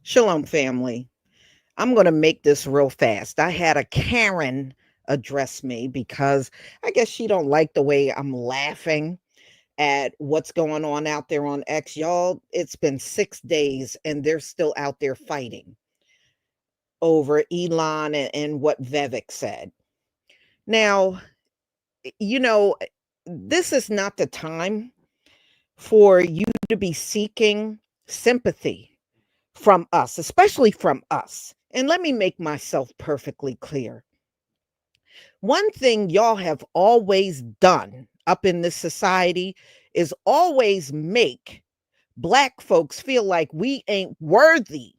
Shalom, family. I'm going to make this real fast. I had a Karen address me because I guess she don't like the way I'm laughing at what's going on out there on X. Y'all, it's been 6 days and they're still out there fighting over Elon and what Vivek said. Now, you know, this is not the time for you to be seeking sympathy from us, especially from us. And let me make myself perfectly clear. One thing y'all have always done up in this society is always make Black folks feel like we ain't worthy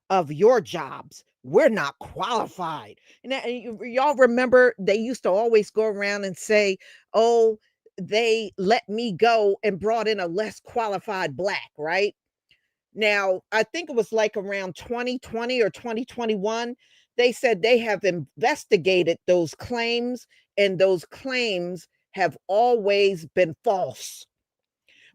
of your jobs. We're not qualified. And y'all remember they used to always go around and say, oh, they let me go and brought in a less qualified Black, right? Now, I think it was like around 2020 or 2021, they said they have investigated those claims, and those claims have always been false.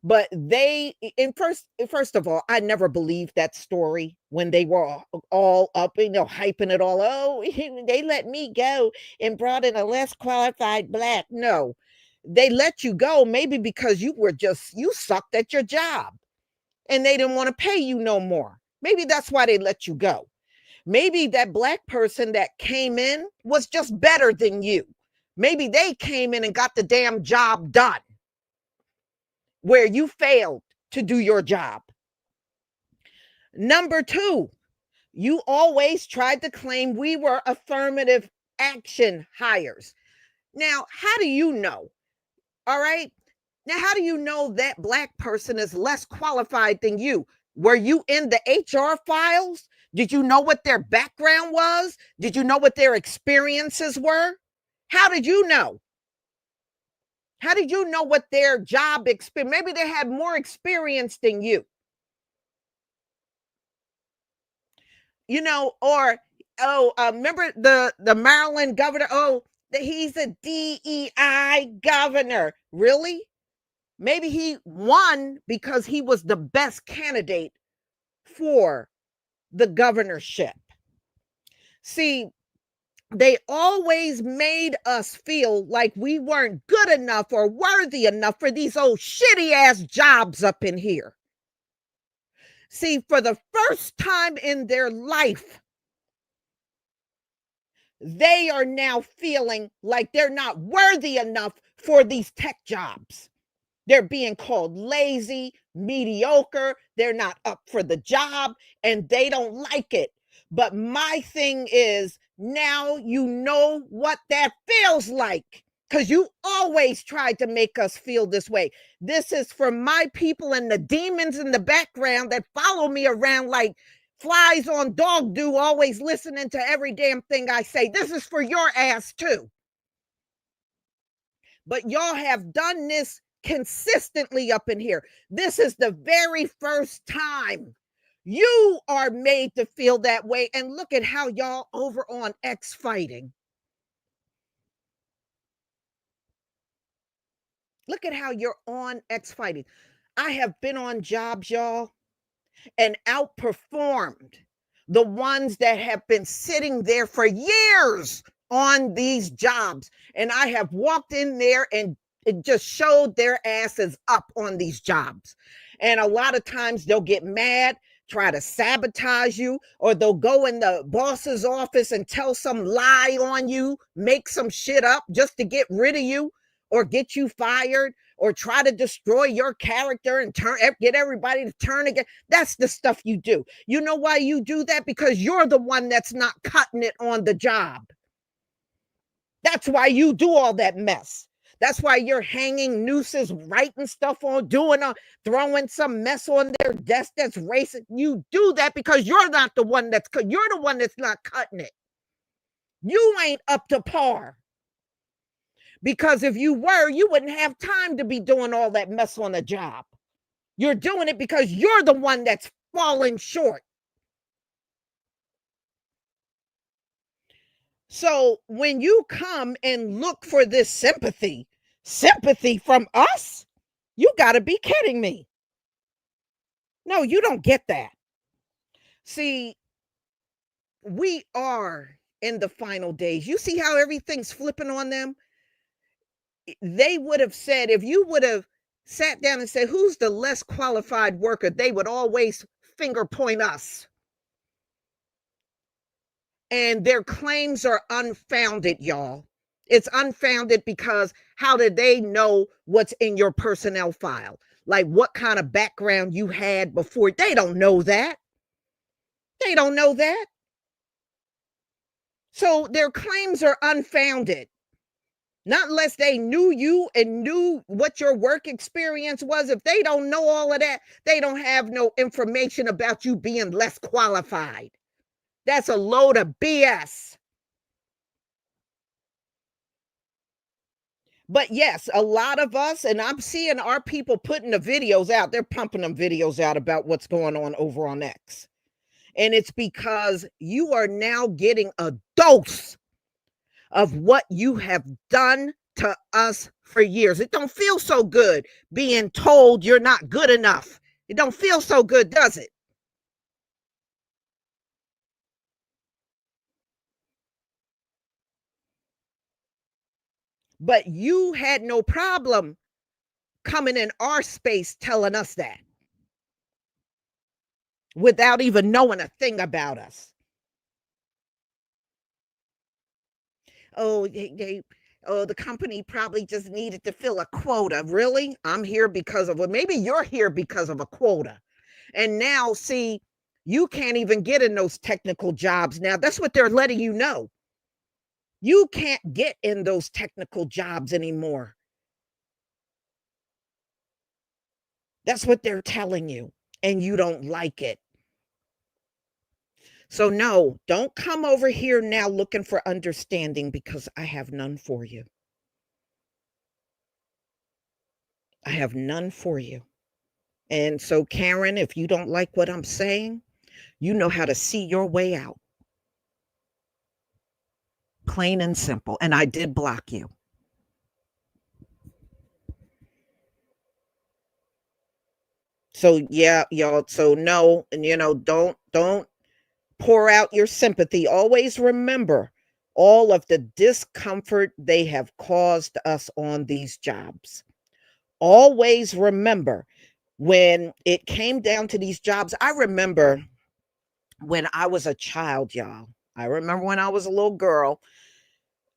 But they, in first of all, I never believed that story when they were all up, hyping it all. Oh, they let me go and brought in a less qualified Black. No, they let you go maybe because you sucked at your job and they didn't want to pay you no more. Maybe that's why they let you go. Maybe that Black person that came in was just better than you. Maybe they came in and got the damn job done where you failed to do your job. Number two, you always tried to claim we were affirmative action hires. Now, how do you know? All right. Now, how do you know that Black person is less qualified than you? Were you in the HR files? Did you know what their background was? Did you know what their experiences were? How did you know? How did you know what their job experience? Maybe they had more experience than you, or remember the Maryland governor? Oh, he's a DEI governor. Really? Maybe he won because he was the best candidate for the governorship. See, they always made us feel like we weren't good enough or worthy enough for these old shitty ass jobs up in here. See, for the first time in their life, they are now feeling like they're not worthy enough for these tech jobs. They're being called lazy, mediocre. They're not up for the job and they don't like it. But my thing is, now you know what that feels like, because you always tried to make us feel this way. This is for my people and the demons in the background that follow me around like flies on dog do, always listening to every damn thing I say. This is for your ass too. But y'all have done this consistently up in here. This is the very first time you are made to feel that way. And look at how y'all over on X fighting. Look at how you're on X fighting. I have been on jobs, y'all, and outperformed the ones that have been sitting there for years on these jobs. And I have walked in there and it just showed their asses up on these jobs. And a lot of times they'll get mad, try to sabotage you, or they'll go in the boss's office and tell some lie on you, make some shit up just to get rid of you or get you fired, or try to destroy your character and get everybody to turn again. That's the stuff you do. You know why you do that? Because you're the one that's not cutting it on the job. That's why you do all that mess. That's why you're hanging nooses, writing stuff on, throwing some mess on their desk that's racist. You do that because you're not the one you're the one that's not cutting it. You ain't up to par. Because if you were, you wouldn't have time to be doing all that mess on the job. You're doing it because you're the one that's falling short. So when you come and look for this sympathy from us, you got to be kidding me. No, you don't get that. See, we are in the final days. You see how everything's flipping on them? They would have said, if you would have sat down and said, who's the less qualified worker? They would always finger point us. And their claims are unfounded, y'all. It's unfounded because how did they know what's in your personnel file? Like what kind of background you had before? They don't know that. They don't know that. So their claims are unfounded. Not unless they knew you and knew what your work experience was. If they don't know all of that, they don't have no information about you being less qualified. That's a load of BS. But yes, a lot of us, and I'm seeing our people putting the videos out, they're pumping them videos out about what's going on over on X. And it's because you are now getting a dose of what you have done to us for years. It don't feel so good being told you're not good enough. It don't feel so good, does it? But you had no problem coming in our space telling us that without even knowing a thing about us. Oh, the company probably just needed to fill a quota. Really? I'm here because of, well, maybe you're here because of a quota. And now, see, you can't even get in those technical jobs now. That's what they're letting you know. You can't get in those technical jobs anymore. That's what they're telling you, and you don't like it. So, no, don't come over here now looking for understanding because I have none for you. I have none for you. And so, Karen, if you don't like what I'm saying, you know how to see your way out. Plain and simple. And I did block you. So yeah, y'all. So no, and don't pour out your sympathy. Always remember all of the discomfort they have caused us on these jobs. Always remember when it came down to these jobs. I remember when I was a child, y'all. I remember when I was a little girl,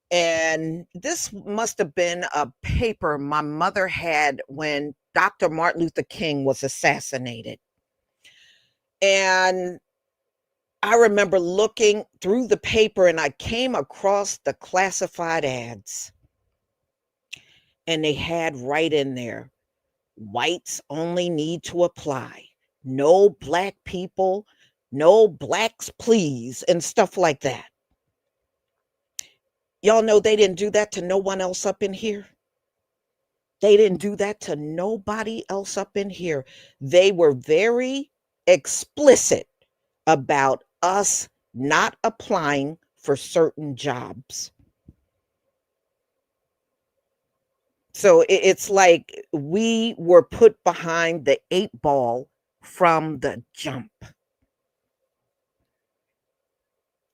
and this must have been a paper my mother had when Dr. Martin Luther King was assassinated. And I remember looking through the paper and I came across the classified ads. And they had right in there, whites only need to apply. No black people, no blacks, please, and stuff like that. Y'all know they didn't do that to no one else up in here. They didn't do that to nobody else up in here. They were very explicit about us not applying for certain jobs. So it's like we were put behind the 8 ball from the jump.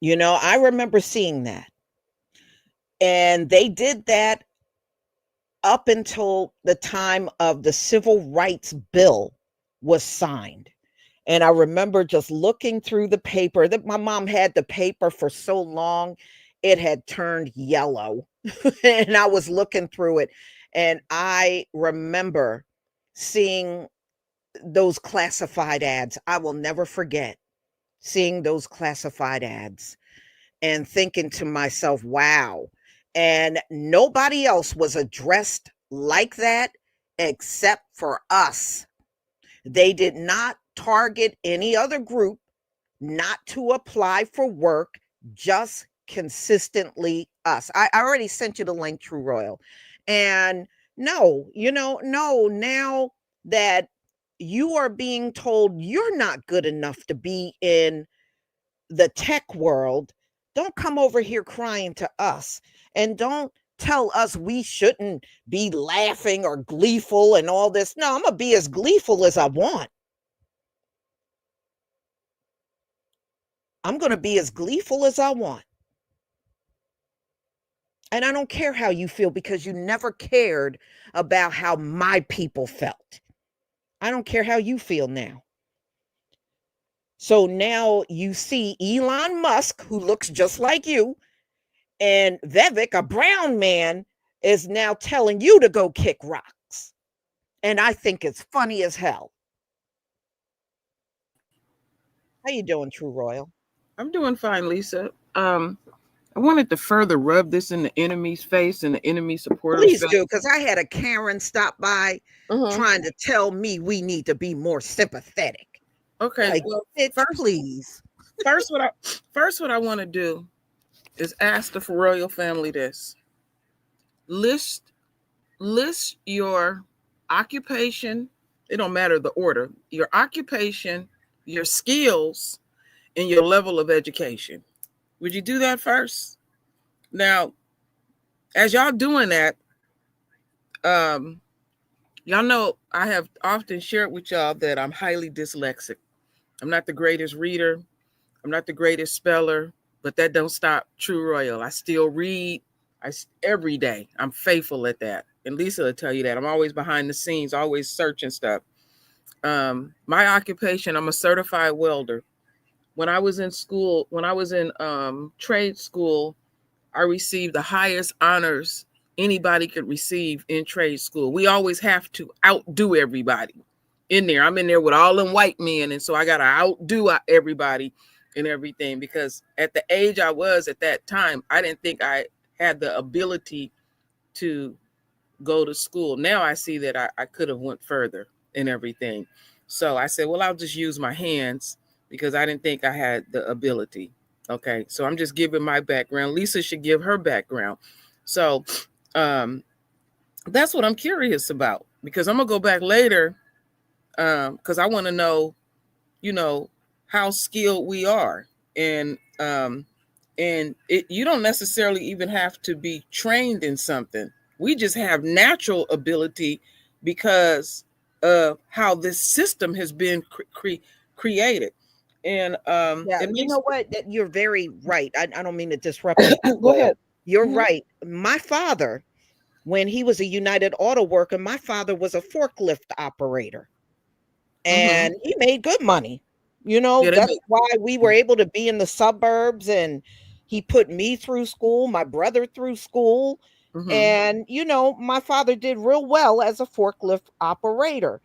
I remember seeing that. And they did that up until the time of the Civil Rights Bill was signed. And I remember just looking through the paper that my mom had the paper for so long, it had turned yellow. And I was looking through it. And I remember seeing those classified ads. I will never forget seeing those classified ads and thinking to myself, wow. And nobody else was addressed like that except for us. They did not target any other group not to apply for work, just consistently us. I already sent you the link, True Royal. And no, no, now that you are being told you're not good enough to be in the tech world, don't come over here crying to us, and don't tell us we shouldn't be laughing or gleeful and all this. No, I'm going to be as gleeful as I want. I'm going to be as gleeful as I want. And I don't care how you feel, because you never cared about how my people felt. I don't care how you feel now. So now you see Elon Musk, who looks just like you, and Vivek, a brown man, is now telling you to go kick rocks. And I think it's funny as hell. How you doing, True Royal? I'm doing fine, Lisa. I wanted to further rub this in the enemy's face and the enemy supporters' Please face. do, because I had a Karen stop by Uh-huh. trying to tell me we need to be more sympathetic. Okay. Like, Well, bitch, first, please. first, what I first what I want to do is ask the royal family this: list list your occupation. It don't matter the order. Your occupation, your skills, and your level of education. Would you do that first? Now, as y'all doing that, um, y'all know I have often shared with y'all that I'm highly dyslexic. I'm not the greatest reader. I'm not the greatest speller, but that don't stop True Royal. I still read. Every day. I'm faithful at that. And Lisa will tell you that. I'm always behind the scenes, always searching stuff. My occupation, I'm a certified welder. When I was in school, when I was in trade school, I received the highest honors anybody could receive in trade school. We always have to outdo everybody in there. I'm in there with all them white men, and so I got to outdo everybody and everything, because at the age I was at that time, I didn't think I had the ability to go to school. Now I see that I could have went further and everything. So I said, well, I'll just use my hands, because I didn't think I had the ability. Okay, so I'm just giving my background. Lisa should give her background. So that's what I'm curious about. because I'm gonna go back later, because I want to know, you know, how skilled we are, and you don't necessarily even have to be trained in something. We just have natural ability because of how this system has been created, and Yeah, it you makes. know what? That you're very right. I don't mean to disrupt you, Go Royal. ahead. You're Mhm. right. My father, when he was a United Auto Worker, my father was a forklift operator Mhm. and he made good money. You know, Yeah, they that's make. why we were able to be in the suburbs, and he put me through school, my brother through school. Mhm. And, you know, my father did real well as a forklift operator.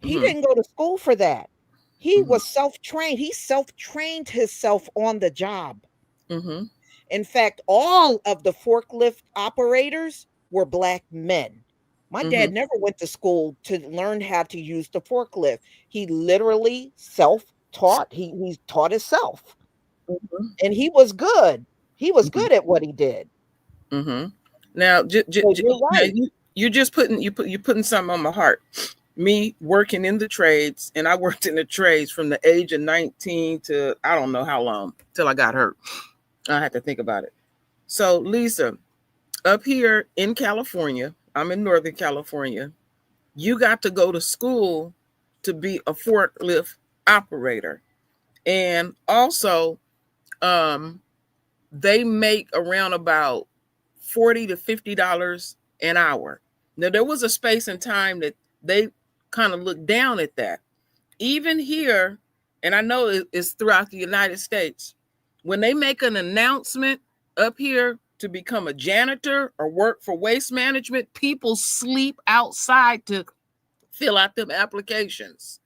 He Mhm. didn't go to school for that. He Mhm. was self-trained. He self-trained himself on the job. Mhm. In fact, all of the forklift operators were black men. My dad Mhm. never went to school to learn how to use the forklift. He literally self-taught. He taught himself. Mhm. And he was good. He was Mhm. good at what he did. Mhm. Now, So you're now right. you just you putting something on my heart. Me working in the trades, and I worked in the trades from the age of 19 to I don't know how long till I got hurt. I had to think about it. So, Lisa, up here in California, I'm in Northern California. You got to go to school to be a forklift operator, and also, um, they make around about $40 to $50 an hour. Now there was a space and time that they kind of looked down at that. Even here, and I know it's throughout the United States, when they make an announcement up here to become a janitor or work for waste management, people sleep outside to fill out them applications.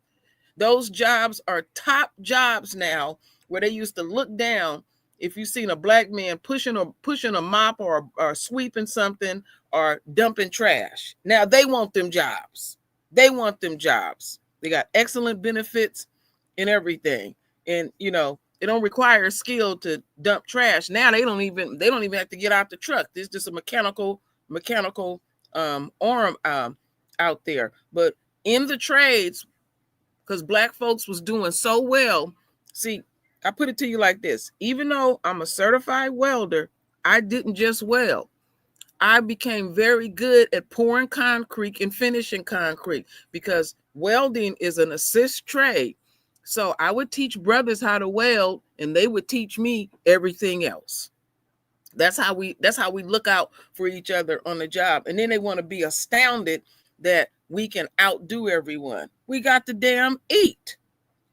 Those jobs are top jobs now, where they used to look down if you seen a black man pushing a mop or sweeping something or dumping trash. Now they want them jobs. They want them jobs. They got excellent benefits and everything. And it don't require skill to dump trash. Now they don't even have to get out the truck. There's just a mechanical arm out there. But in the trades, because black folks was doing so well. See, I put it to you like this: even though I'm a certified welder, I didn't just weld. I became very good at pouring concrete and finishing concrete, because welding is an assist trade. So I would teach brothers how to weld, and they would teach me everything else. That's how we look out for each other on the job. And then they want to be astounded that we can outdo everyone. We got to damn eat.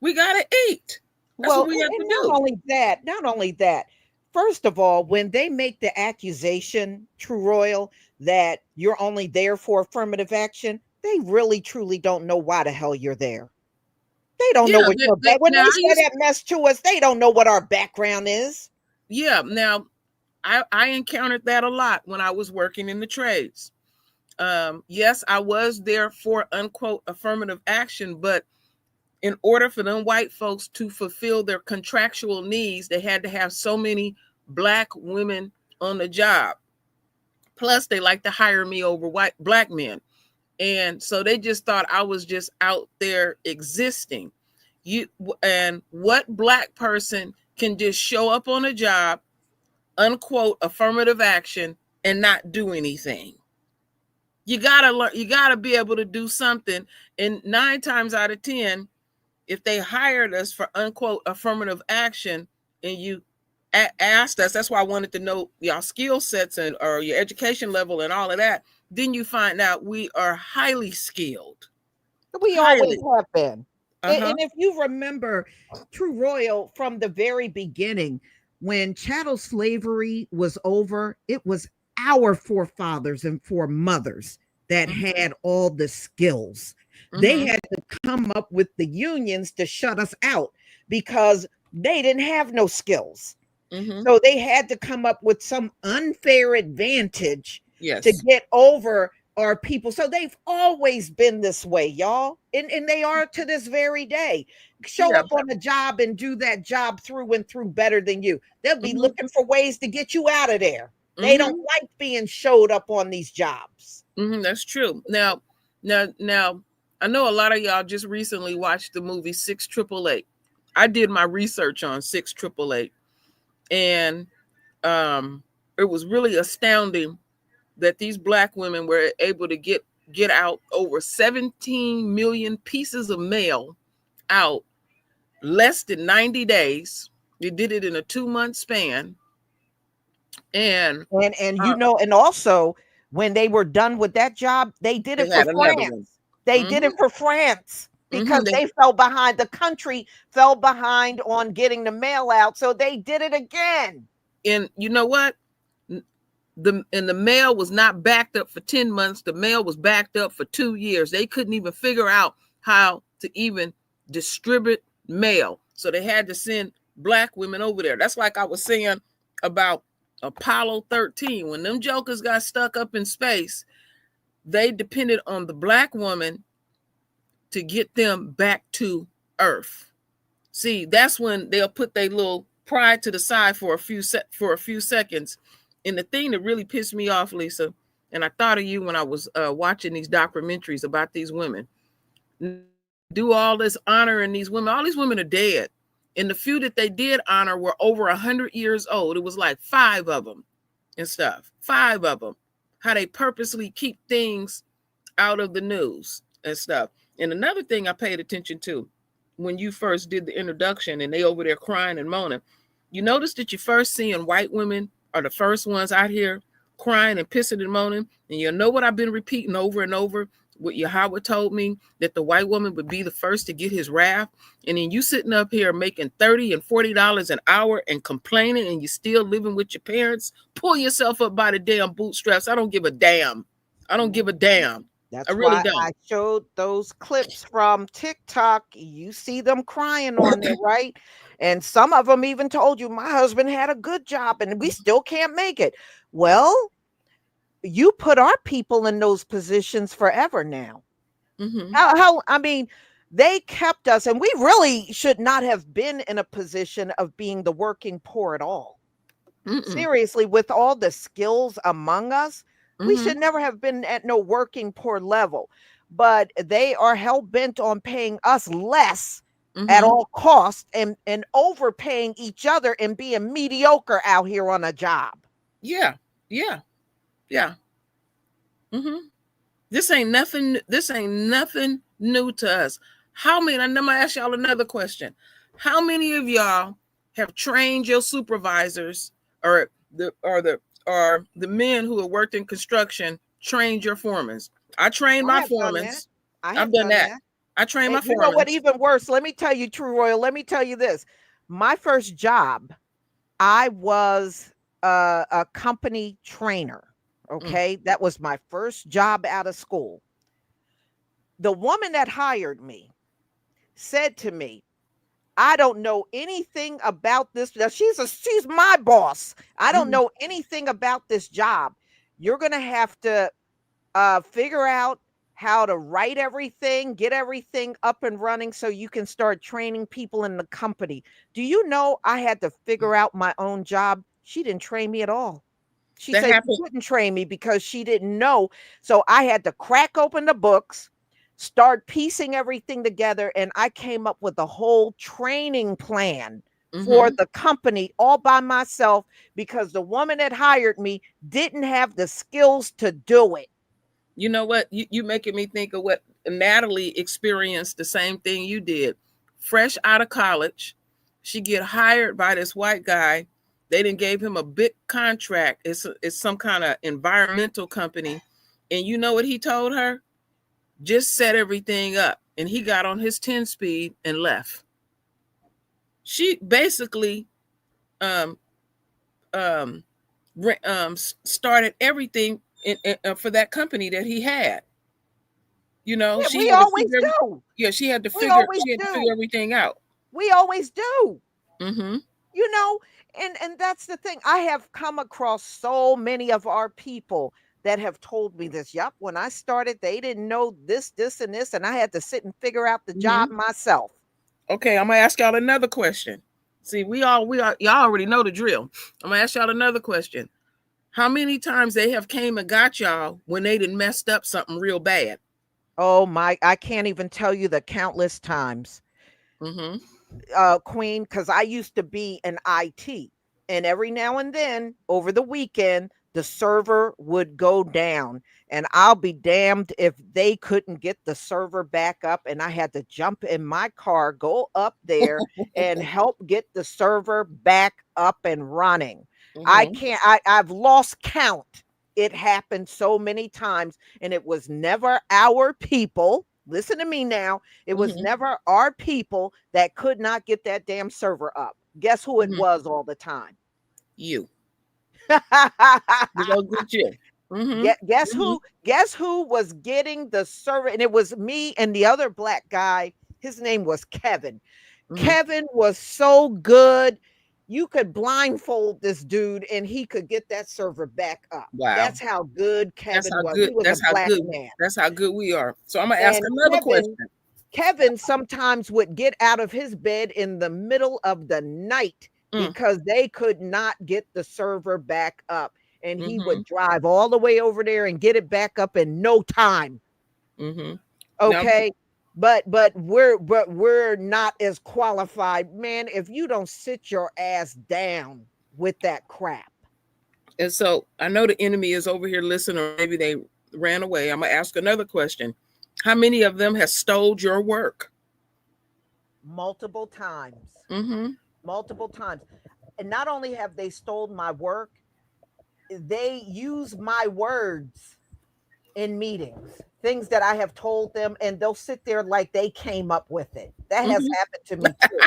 We gotta eat. That's what Well, we have to and do. not only that, first of all, when they make the accusation, True Royal, that you're only there for affirmative action, they really truly don't know why the hell you're there. They don't know Yeah, what your back. When now they I say used. that mess to us, they don't know what our background is. Yeah, now I encountered that a lot when I was working in the trades. Yes, I was there for unquote affirmative action, but in order for them white folks to fulfill their contractual needs, they had to have so many black women on the job. Plus, they like to hire me over black men. And so they just thought I was just out there existing. You and what black person can just show up on a job, unquote affirmative action, and not do anything? You gotta learn. You gotta be able to do something. And 9 times out of 10, if they hired us for unquote affirmative action, and you asked us, that's why I wanted to know your skill sets and or your education level and all of that. Then you find out we are highly skilled. We always Highly. have been. Uh-huh. And if you remember, True Royal, from the very beginning, when chattel slavery was over, it was our forefathers and foremothers that Mm-hmm. had all the skills. They Mm-hmm. had to come up with the unions to shut us out because they didn't have no skills. Mm-hmm. So they had to come up with some unfair advantage to Yes. get over our people. So they've always been this way, y'all. And they are to this very day. Show Yeah. up on a job and do that job through and through better than you. They'll be Mm-hmm. looking for ways to get you out of there. They don't Mm-hmm. like being showed up on these jobs. Mm-hmm. That's true. Now, Now, I know a lot of y'all just recently watched the movie 6888. I did my research on 6888, and it was really astounding that these Black women were able to get out over 17 million pieces of mail out less than 90 days. They did it in a 2-month span. And you know, and also when they were done with that job, they did they it for had another one. France. They did Mm-hmm. it for France because Mm-hmm. they fell behind. The country fell behind on getting the mail out, so they did it again. And you know what? The mail was not backed up for 10 months. The mail was backed up for 2 years. They couldn't even figure out how to even distribute mail. So they had to send Black women over there. That's like I was saying about Apollo 13. When them jokers got stuck up in space, they depended on the Black woman to get them back to Earth. See, that's when they'll put their little pride to the side for a few seconds. And the thing that really pissed me off, Lisa, and I thought of you when I was watching these documentaries about these women, do all this honoring these women. All these women are dead, and the few that they did honor were over 100 years old. It was like 5 of them and stuff. 5 of them. How they purposely keep things out of the news and stuff. And another thing I paid attention to when you first did the introduction and they over there crying and moaning, you notice that you're first seeing white women are the first ones out here crying and pissing and moaning. And you know what I've been repeating over and over? What Yahweh told me, that the white woman would be the first to get his wrath. And then you sitting up here making $30 and $40 an hour and complaining, and you still living with your parents. Pull yourself up by the damn bootstraps. I don't give a damn. I don't give a damn. I That's really why don't. I showed those clips from TikTok. You see them crying on there, right? And some of them even told you, my husband had a good job and we still can't make it. Well, you put our people in those positions forever now. Mm-hmm. I mean, they kept us, and we really should not have been in a position of being the working poor at all. Mm-mm. Seriously, with all the skills among us, we Mm-hmm. should never have been at no working poor level. But they are hell bent on paying us less at Mm-hmm. all costs and overpaying each other and being mediocre out here on a job. Yeah. Yeah. Yeah. Mm-hmm. This ain't nothing. This ain't nothing new to us. How many? I'm gonna ask y'all another question. How many of y'all have trained your supervisors, or the men who have worked in construction trained your foremen? I trained I my have done foremen. that. I I've have done done that. that. I trained my And you know foremen. what? Even worse, let me tell you, True Royal, let me tell you this. My first job, I was a company trainer. Mm. Okay. That was my first job out of school. The woman that hired me said to me, I don't know anything about this. Now, she's my boss. I don't Mm-hmm. know anything about this job. You're going to have to figure out how to write everything, get everything up and running so you can start training people in the company. Do you know I had to figure out my own job? She didn't train me at all. She That said she happened. couldn't train me because she didn't know. So I had to crack open the books, start piecing everything together, and I came up with a whole training plan for Mm-hmm. the company all by myself because the woman that hired me didn't have the skills to do it. You know what? You making me think of what Natalie experienced, the same thing you did. Fresh out of college, she get hired by this white guy. They didn't gave him a big contract. It's some kind of environmental company. And you know what he told her? Just set everything up. And he got on his 10 speed and left. She basically um um started everything for that company that he had. You know, Yeah, she we had to always figure. do. Yeah, she had to We figure. always She had to figure do. everything out. We always do. Mm-hmm. You know, and that's the thing. I have come across so many of our people that have told me this. Yup, when I started, they didn't know this, and this, and I had to sit and figure out the job Mm-hmm. myself. Okay, I'm gonna ask y'all another question. See, y'all already know the drill. I'm gonna ask y'all another question. How many times they have came and got y'all when they done messed up something real bad? Oh my, I can't even tell you the countless times, Mm-hmm. Queen, because I used to be an IT. And every now and then over the weekend, the server would go down. And I'll be damned if they couldn't get the server back up. And I had to jump in my car, go up there, and help get the server back up and running. I Mm-hmm. can't, I've lost count. It happened so many times, and it was never our people. Listen to me now. It was Mm-hmm. never our people that could not get that damn server up. Guess who it Mm-hmm. was all the time? You. You go get you. Mm-hmm. Guess Mm-hmm. who? Guess who was getting the server? And it was me and the other black guy. His name was Kevin. Mm-hmm. Kevin was so good. You could blindfold this dude and he could get that server back up. Wow. That's how good That's Kevin how was. good. He was a That's how black good. man. That's how good we are. So I'm gonna ask And another Kevin question. Kevin sometimes would get out of his bed in the middle of the night Mm. because they could not get the server back up. And he Mm-hmm. would drive all the way over there and get it back up in no time. Mm-hmm. Now, Okay. But we're not as qualified. Man, if you don't sit your ass down with that crap. and so I know the enemy is over here listening, or maybe they ran away. I'm gonna ask another question. How many of them have stole your work? Multiple times. Mm-hmm. Multiple times. And not only have they stolen my work, they use my words in meetings, things that I have told them, and they'll sit there like they came up with it. That has Mm-hmm. happened to me too.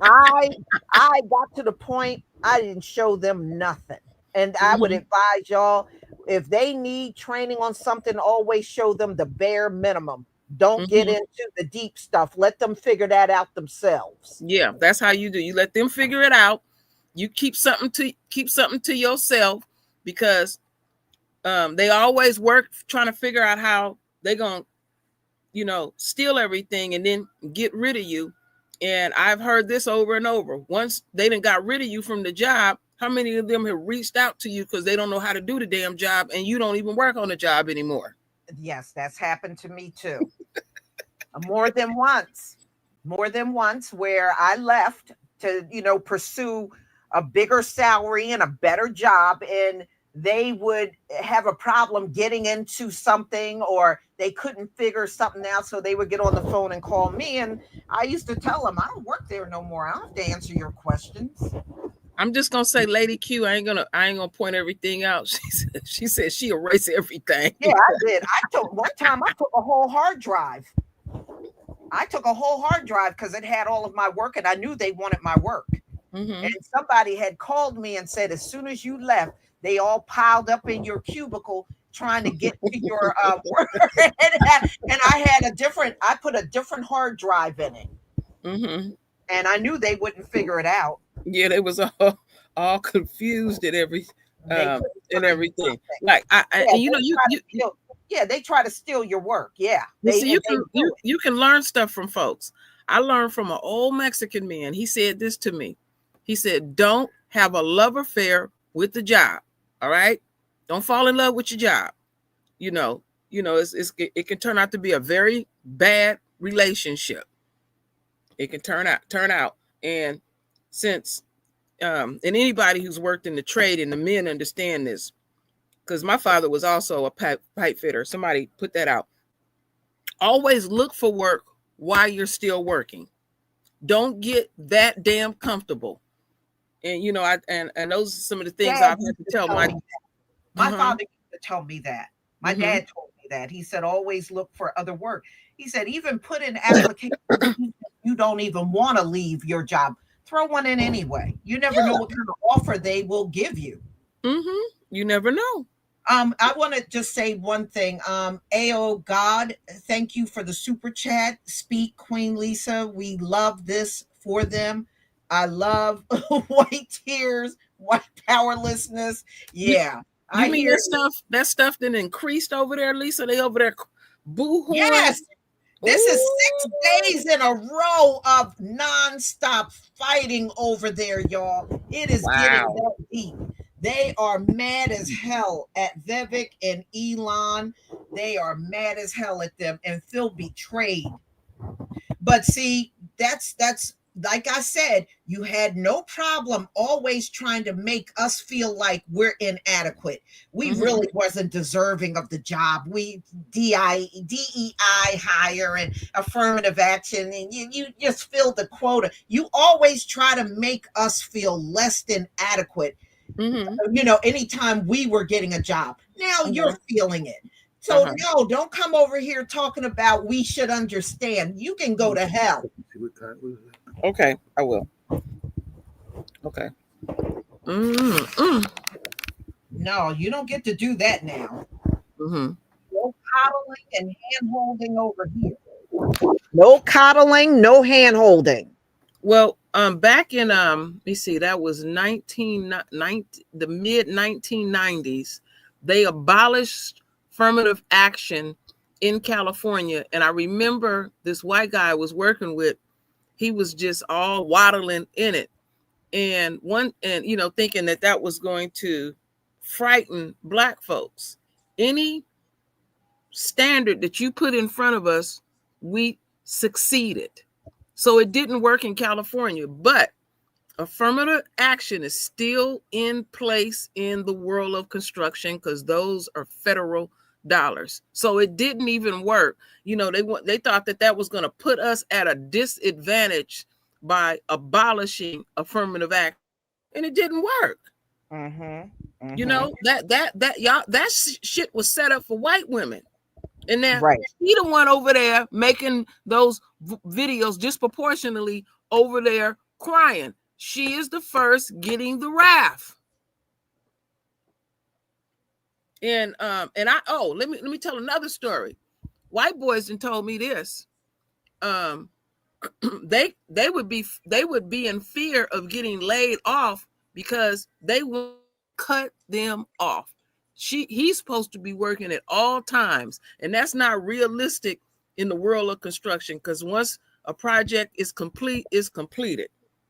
I I got to the point I didn't show them nothing. And I would Mm-hmm. advise y'all, if they need training on something, always show them the bare minimum. Don't get Mm-hmm. into the deep stuff. Let them figure that out themselves. Yeah, that's how you do. You let them figure it out. You keep something to yourself because they always work trying to figure out how they're gonna, steal everything and then get rid of you. And I've heard this over and over. Once they done got rid of you from the job, how many of them have reached out to you because they don't know how to do the damn job and you don't even work on the job anymore? Yes, that's happened to me too. More than once. More than once where I left to, pursue a bigger salary and a better job, and they would have a problem getting into something, or they couldn't figure something out, so they would get on the phone and call me, and I used to tell them, I don't work there no more. I don't have to answer your questions. I'm just gonna say, Lady Q. I ain't gonna point everything out. She said she erased everything. Yeah, I did. I took one time I took a whole hard drive. I took a whole hard drive because it had all of my work, and I knew they wanted my work. Mm-hmm. And somebody had called me and said, as soon as you left, they all piled up in your cubicle trying to get to your work. And I had I put a different hard drive in it. Mm-hmm. And I knew they wouldn't figure it out. Yeah, they was all confused at They couldn't and find everything. nothing. Like Yeah, and they try to steal. Yeah, they try to steal your work. Yeah, you see, you they can do it. you can learn stuff from folks. I learned from an old Mexican man. He said this to me. He said, "Don't have a love affair with the job. All right, don't fall in love with your job. You know, it can turn out to be a very bad relationship. It can turn out. And since and anybody who's worked in the trade and the men understand this, because my father was also a pipe fitter. Somebody put that out. Always look for work while you're still working. Don't get that damn comfortable. And and those are some of the things Dad I've had used to to tell tell my me that. My uh-huh. father used to tell me that. My Mm-hmm. dad told me that. He said, always look for other work. He said, even put in applications you don't even want to leave your job. Throw one in anyway. You never know what kind of offer they will give you. Mm-hmm. You never know. I want to just say one thing. AO God, thank you for the super chat. Speak, Queen Lisa. We love this for them. I love white tears, white powerlessness. You Yeah, you I mean hear you. that stuff then increased over there, Lisa? They over there boo-hooing. Yes, this is Ooh. 6 days in a row of nonstop fighting over there, y'all. It is getting Wow. that deep. They are mad as hell at Vivek and Elon. They are mad as hell at them, and feel betrayed. But see, that's like I said, you had no problem always trying to make us feel like we're inadequate. We really wasn't deserving of the job. We DEI hire and affirmative action, and you just fill the quota. You always try to make us feel less than adequate, anytime we were getting a job. Now you're feeling it. So no, don't come over here talking about we should understand. You can go to hell. Okay, I will. Okay. Mm-hmm. No, you don't get to do that now. Mm-hmm. No coddling and hand holding over here. No coddling, no hand holding. Well, back in let me see, that was 1990, the mid 1990s. They abolished affirmative action in California, and I remember this white guy I was working with. He was just all waddling in it, and thinking that that was going to frighten black folks. Any standard that you put in front of us, we succeeded. So it didn't work in California, but affirmative action is still in place in the world of construction because those are federal dollars. So it didn't even work. They thought that that was going to put us at a disadvantage by abolishing affirmative action, and it didn't work. That shit was set up for white women. And now right. he the one over there making those videos disproportionately over there crying. She is the first getting the wrath. And let me tell another story. White boys and told me this. They would be in fear of getting laid off because they want to cut them off. He's supposed to be working at all times, and that's not realistic in the world of construction because once a project is complete, it's completed.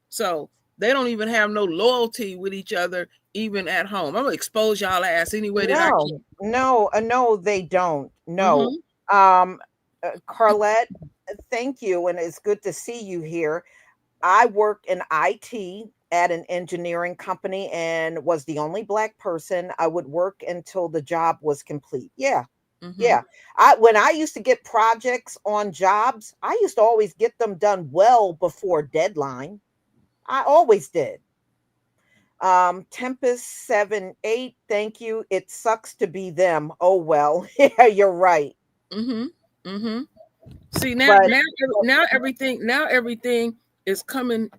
So they don't even have no loyalty with each other, even at home. I'm gonna expose y'all ass any way that I can. No, they don't. No. Mm-hmm. Carlette, thank you, and it's good to see you here. I worked in IT at an engineering company and was the only black person. I would work until the job was complete. Yeah. Yeah. When I used to get projects on jobs, I used to always get them done well before deadline. I always did. Tempest 7-8, thank you. It sucks to be them. Oh well. Yeah, you're right. See, now But now everything is coming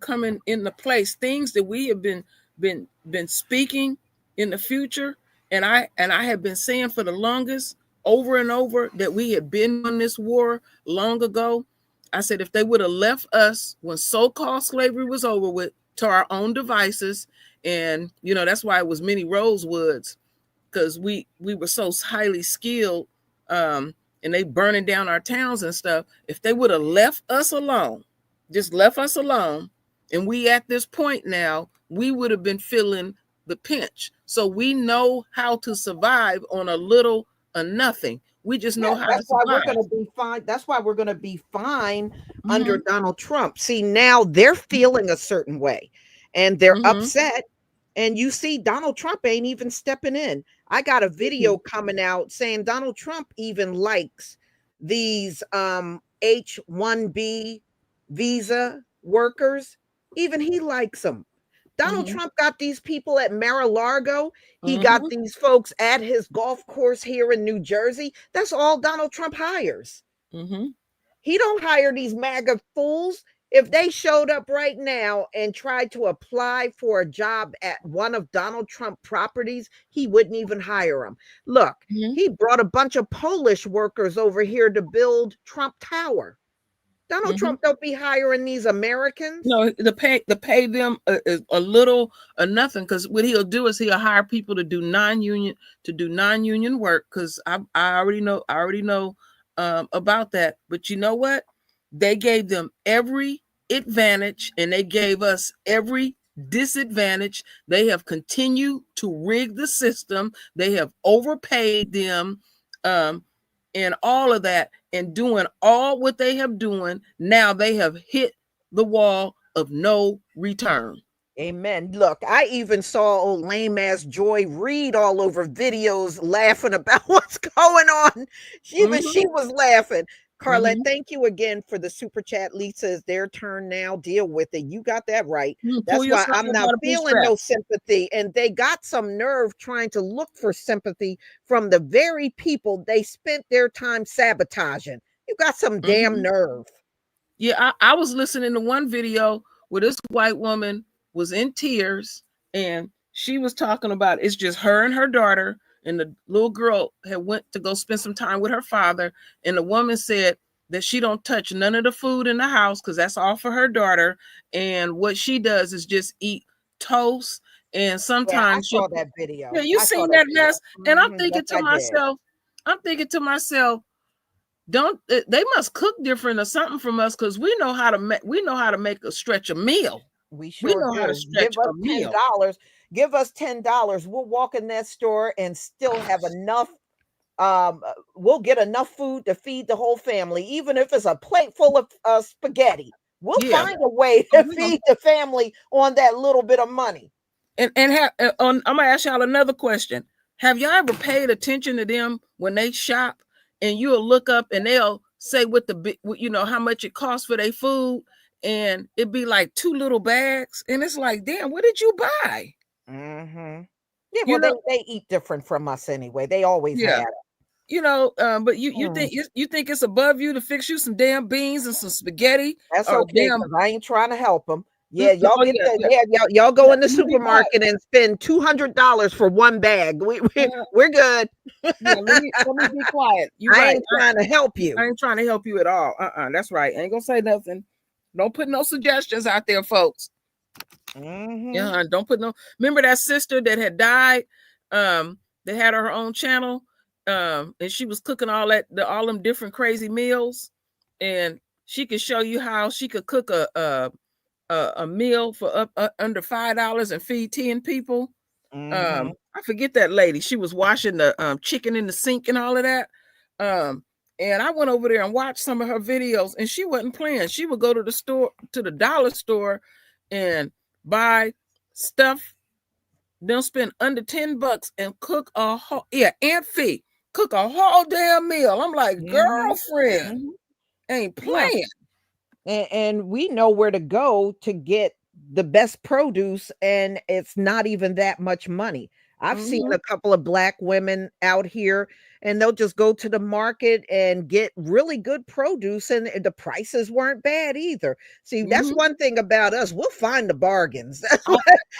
into place. Things that we have been speaking in the future, and I have been saying for the longest, over and over, that we had been on this war long ago. I said if they would have left us when so-called slavery was over with to our own devices, and that's why it was many Rosewoods, because we were so highly skilled, and they burning down our towns and stuff. If they would have left us alone, just left us alone, and we at this point now, we would have been feeling the pinch. So we know how to survive on a little or nothing. We just know how to survive. We're going to be fine. That's why we're going to be fine under Donald Trump. See, now they're feeling a certain way and they're upset. And you see, Donald Trump ain't even stepping in. I got a video coming out saying Donald Trump even likes these H-1B visa workers. Even he likes them. Donald Trump got these people at Mar-a-Lago. He got these folks at his golf course here in New Jersey. That's all Donald Trump hires. He don't hire these MAGA fools. If they showed up right now and tried to apply for a job at one of Donald Trump properties, he wouldn't even hire them. Look, he brought a bunch of Polish workers over here to build Trump Tower. Donald Trump don't be hiring these Americans. No, to pay them a little or nothing, because what he'll do is he'll hire people to do non-union work. Because I already know about that. But you know what? They gave them every advantage, and they gave us every disadvantaged. They have continued to rig the system. They have overpaid them, and all of that, and doing all what they have doing. Now they have hit the wall of no return. Amen. Look, I even saw old lame ass Joy Reid all over videos laughing about what's going on. Even Mm-hmm. she was laughing. Carlette, Mm-hmm. thank you again for the super chat. Lisa, it's their turn now. Deal with it. You got that right. Pull That's why yourself I'm up by not the feeling no bootstraps. sympathy. And they got some nerve trying to look for sympathy from the very people they spent their time sabotaging. You got some damn Mm-hmm. nerve. Yeah, I was listening to one video where this white woman was in tears, and she was talking about it's just her and her daughter, and the little girl had went to go spend some time with her father, and the woman said that she don't touch none of the food in the house because that's all for her daughter, and what she does is just eat toast, and Yeah, I sometimes she'll, saw that yeah, video. you I saw seen that that video. mess, and Yes, I did. I'm thinking to myself, don't they must cook different or something from us, because we know how to make a stretch a meal. We We sure know how to do. stretch Give us a meal. $10. Give us $10. We'll walk in that store and still have enough. We'll get enough food to feed the whole family, even if it's a plate full of spaghetti. We'll Yeah. find a way Oh, to feed the family on that little bit of money. I'm gonna ask y'all another question. Have y'all ever paid attention to them when they shop, and you'll look up and they'll say what how much it costs for their food, and it'd be like 2 little bags, and it's like, damn, what did you buy? Mm-hmm. Yeah, You well, know, they eat different from us anyway. They always yeah. have. But you think it's above you to fix you some damn beans and some spaghetti That's or okay, damn. because I ain't trying to help them. Yeah, y'all Oh get yeah, the yeah, y'all go yeah. in the Let me be quiet. supermarket and spend $200 for one bag. Uh, We're good. yeah, let me be quiet. You're I right. ain't trying to help you. I ain't trying to help you at all. That's right. I ain't gonna say nothing. Don't put no suggestions out there, folks. Mm-hmm. Yeah, don't put no. Remember that sister that had died? They had her own channel, and she was cooking all them different crazy meals, and she could show you how she could cook a meal for under $5 and feed 10 people. Mm-hmm. I forget that lady. She was washing the chicken in the sink and all of that. Um, and I went over there and watched some of her videos, and she wasn't playing. She would go to the store, to the dollar store, and buy stuff. They'll spend under $10 and cook a whole, yeah, Aunt Fee, cook a whole damn meal. I'm like, Mm-hmm. girlfriend, Mm-hmm. ain't Yeah. playing. And we know where to go to get the best produce, and it's not even that much money. I've seen Mm-hmm. a couple of black women out here, and they'll just go to the market and get really good produce, and the prices weren't bad either. See, that's Mm-hmm. one thing about us. We'll find the bargains. I,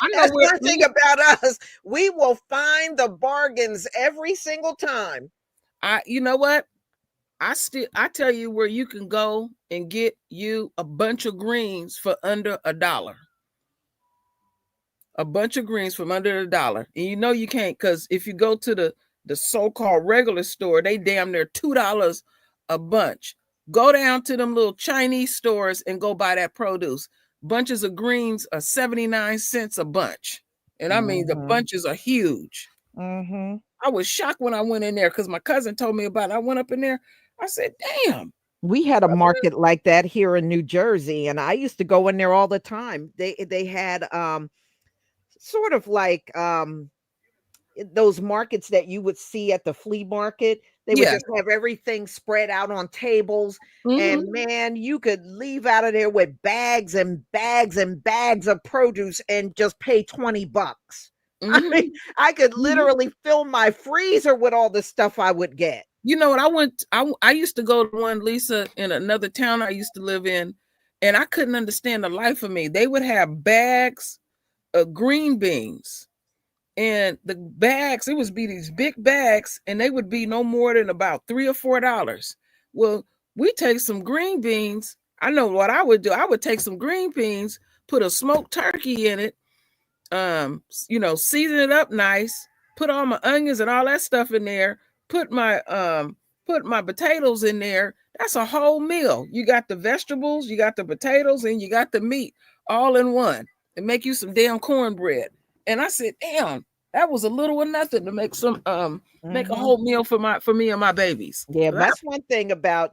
I know That's where. one thing about us. We will find the bargains every single time. You know what? I tell you where you can go and get you a bunch of greens for under $1. A bunch of greens from under $1. And you can't, because if you go to the so-called regular store, they damn near $2 a bunch. Go down to them little Chinese stores and go buy that produce. Bunches of greens are 79 cents a bunch. And I mean the Mm-hmm. bunches are huge. Mm-hmm. I was shocked when I went in there because my cousin told me about it. I went up in there. I said, damn. We had a market like that here in New Jersey, and I used to go in there all the time. They had sort of like those markets that you would see at the flea market. They would Yes. just have everything spread out on tables, and Mm-hmm. man, you could leave out of there with bags and bags and bags of produce and just pay $20. I mean, Mm-hmm. I could Mm-hmm. literally fill my freezer with all the stuff I would get. You know what? I used to go to one, Lisa, in another town I used to live in, and I couldn't understand the life of me. They would have bags of green beans, and the bags, it would be these big bags, and they would be no more than about $3 or $4. Well, we take some green beans. I know what I would do. I would take some green beans, put a smoked turkey in it, season it up nice, put all my onions and all that stuff in there, put my potatoes in there. That's a whole meal. You got the vegetables, you got the potatoes, and you got the meat all in one. and make you some damn cornbread. And I said, damn, that was a little or nothing to make some make a Mhm. whole meal for me and my babies. Yeah, That, that's one thing about,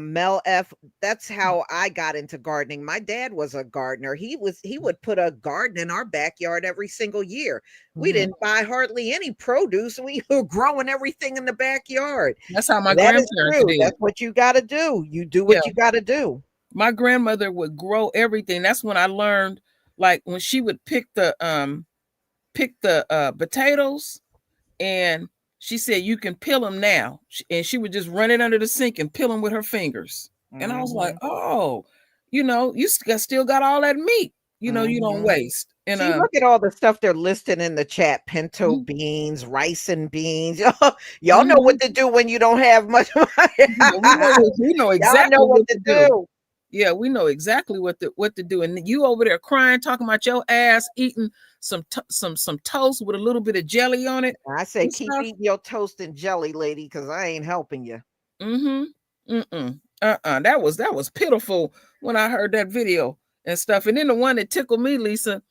Mel F. That's how I got into gardening. My dad was a gardener. He would put a garden in our backyard every single year. We mhm. didn't buy hardly any produce. We were growing everything in the backyard. That's how my That is grandparents true. did. That's what you got to do. You do Yeah. what you got to do. My grandmother would grow everything. That's when I learned, like when she would pick the potatoes, and she said you can peel them now, and she would just run it under the sink and peel them with her fingers. And I was like, Mhm. oh, you still got all that meat, you don't Mhm. waste. And See, look at all the stuff they're listing in the chat: pinto mhm, beans, rice and beans. Y'all know mhm. what to do when you don't have much money. Yeah, we know Y'all know exactly what what to to do. do. Yeah, we know exactly what to do. And you over there crying, talking about your ass eating some toast with a little bit of jelly on it I say and keep stuff. eating your toast and jelly, lady, because I ain't helping you. Mm-hmm. Mm-mm. That was pitiful when I heard that video and stuff. And then the one that tickled me, Lisa,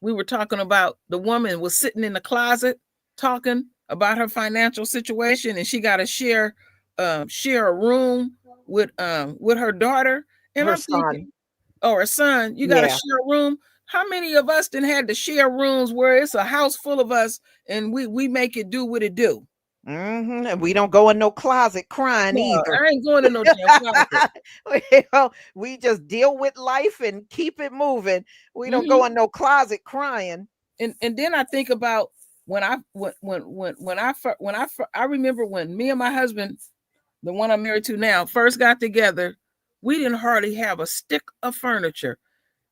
we were talking about the woman was sitting in the closet talking about her financial situation, and she got to share a room with her daughter. And Her I'm thinking, son. or a son, you got to Yeah. share a room. How many of us then had to share rooms where it's a house full of us and we make it do what it do? And we don't go in no closet crying No, either. I ain't going to no damn closet. We just deal with life and keep it moving. We don't Hmm. go in no closet crying. And then I think about I remember when me and my husband, the one I'm married to now, first got together. We didn't hardly have a stick of furniture.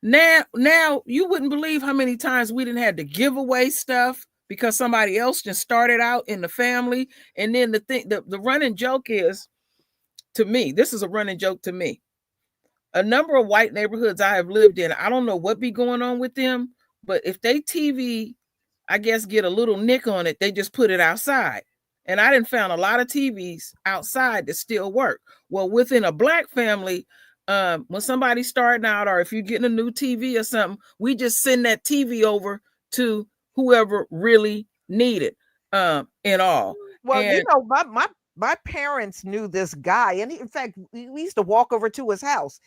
Now you wouldn't believe how many times we didn't had to give away stuff because somebody else just started out in the family. And then the running joke is, to me, this is a running joke to me. A number of white neighborhoods I have lived in, I don't know what be going on with them, but if they TV, I guess, get a little nick on it, they just put it outside. And I didn't found a lot of TVs outside that still work. Well, within a black family, when somebody's starting out, or if you're getting a new TV or something, we just send that TV over to whoever really need it, and all. Well, And my parents knew this guy, and in fact, we used to walk over to his house.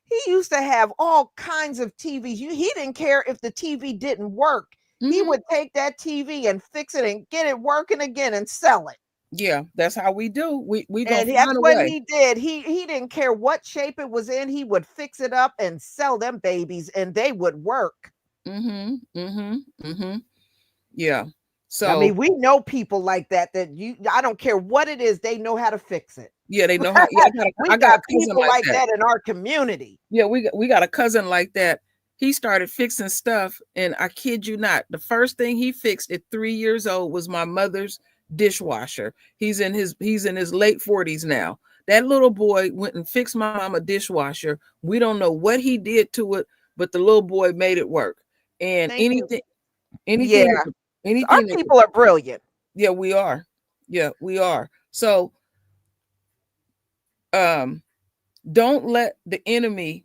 He used to have all kinds of TVs. He didn't care if the TV didn't work. He mhm, would take that TV and fix it and get it working again and sell it. yeah, that's how we do. We gonna And that's find a what way. he did. He didn't care what shape it was in. He would fix it up and sell them babies, and they would work. Mhm, mhm, mhm. Yeah. I So mean, we know people like that. I don't care what it is, they know how to fix it. yeah, they know how. Yeah, We I got a got cousin people like like that. that in our community. Yeah, we got a cousin like that. He started fixing stuff, and I kid you not, the first thing he fixed at 3 years old was my mother's dishwasher. He's in his late 40s now. That little boy went and fixed my mama dishwasher. We don't know what he did to it, but the little boy made it work. And Thank you. anything, Yeah. anything, Our anything that, people are brilliant. yeah, we are. Yeah, we are. So um don't let the enemy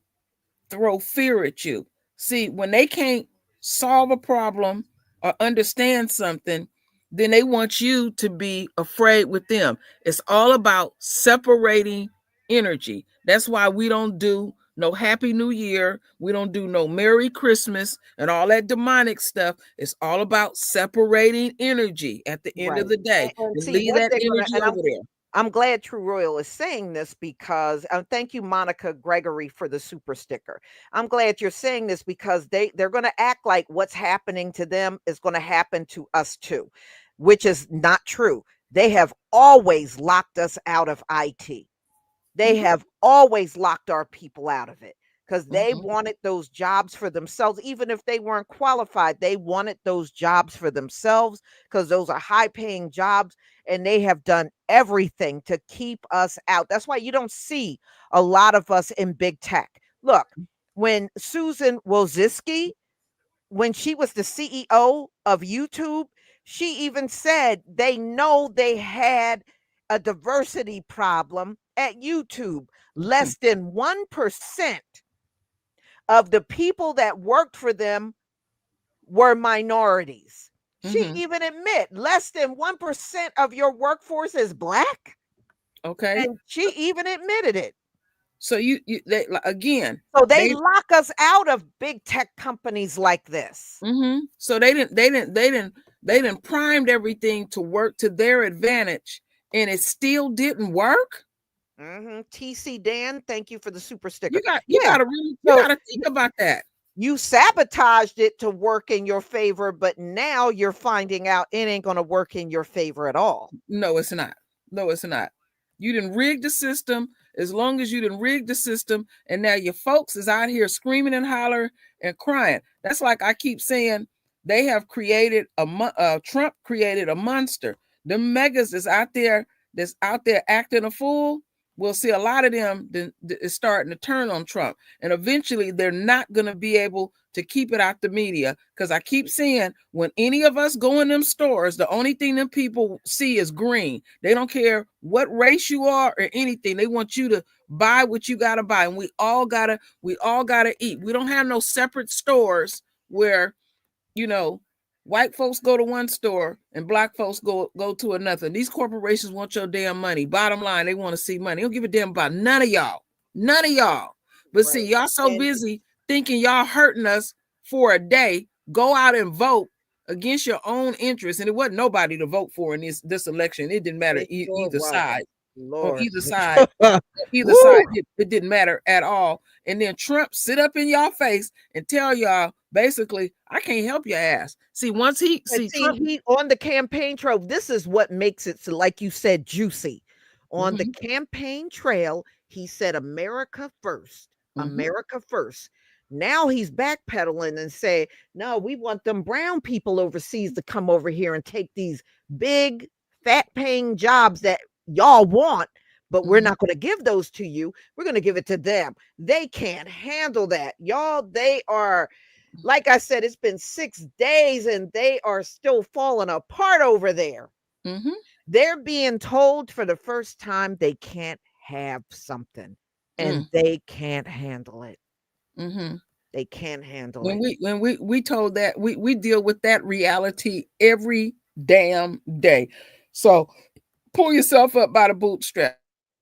throw fear at you. See, when they can't solve a problem or understand something, then they want you to be afraid with them. It's all about separating energy. That's why we don't do no Happy New Year. We don't do no Merry Christmas and all that demonic stuff. It's all about separating energy at the end of Right. the day And and see leave what that they're gonna energy and over there. I'm glad True Royal is saying this because thank you, Monica Gregory, for the super sticker. I'm glad you're saying this because they're going to act like what's happening to them is going to happen to us too, which is not true. They have always locked us out of IT. They Mhm, have always locked our people out of it because they mhm, wanted those jobs for themselves. Even if they weren't qualified, they wanted those jobs for themselves because those are high paying jobs. And they have done everything to keep us out. That's why you don't see a lot of us in big tech. Look, when Susan Wojcicki, when she was the CEO of YouTube, she even said they know they had a diversity problem at YouTube. mhm. Less than 1% of the people that worked for them were minorities. She Mm-hmm. even admit less than 1% of your workforce is black, Okay. and she even admitted it. So they again, So they they lock us out of big tech companies like this. so they didn't primed everything to work to their advantage, and it still didn't work. TC Dan, thank you for the super sticker. You Yeah. got So to think about that. you sabotaged it to work in your favor, but now you're finding out it ain't going to work in your favor at all. No, it's not. No, it's not. You didn't rig the system. As long as you didn't rig the system, and now your folks is out here screaming and hollering and crying. That's like I keep saying, they have created Trump created a monster. The megas that's out there acting a fool. We'll see a lot of them is starting to turn on Trump, and eventually they're not going to be able to keep it out the media, because I keep saying, when any of us go in them stores, the only thing them people see is green. They don't care what race you are or anything. They want you to buy what you gotta buy, and we all gotta eat. We don't have no separate stores where, white folks go to one store and black folks go to another. These corporations want your damn money. Bottom line, they want to see money. They don't give a damn about none of y'all. None of y'all. But see, Right. y'all so busy thinking y'all hurting us for a day. Go out and vote against your own interests. And it wasn't nobody to vote for in this election. It didn't matter It sure either wasn't. side. On Lord. either side. Either side, Woo! it didn't matter at all. And then Trump sit up in y'all face and tell y'all, basically, I can't help your ass. See, once But see, Trump. he on the campaign trail, this is what makes it, so like you said, juicy. On the Mm-hmm, campaign trail, he said America first. mm-hmm, America first. Now he's backpedaling and say, no, we want them brown people overseas to come over here and take these big fat paying jobs that y'all want, but we're mm-hmm, not going to give those to you. We're going to give it to them. They can't handle that. Y'all, they are, like I said, it's been 6 days and they are still falling apart over there. mm-hmm, They're being told for the first time they can't have something, and they can't handle it. mm-hmm. They can't handle When it. we told that, we deal with that reality every damn day. So pull yourself up by the bootstrap.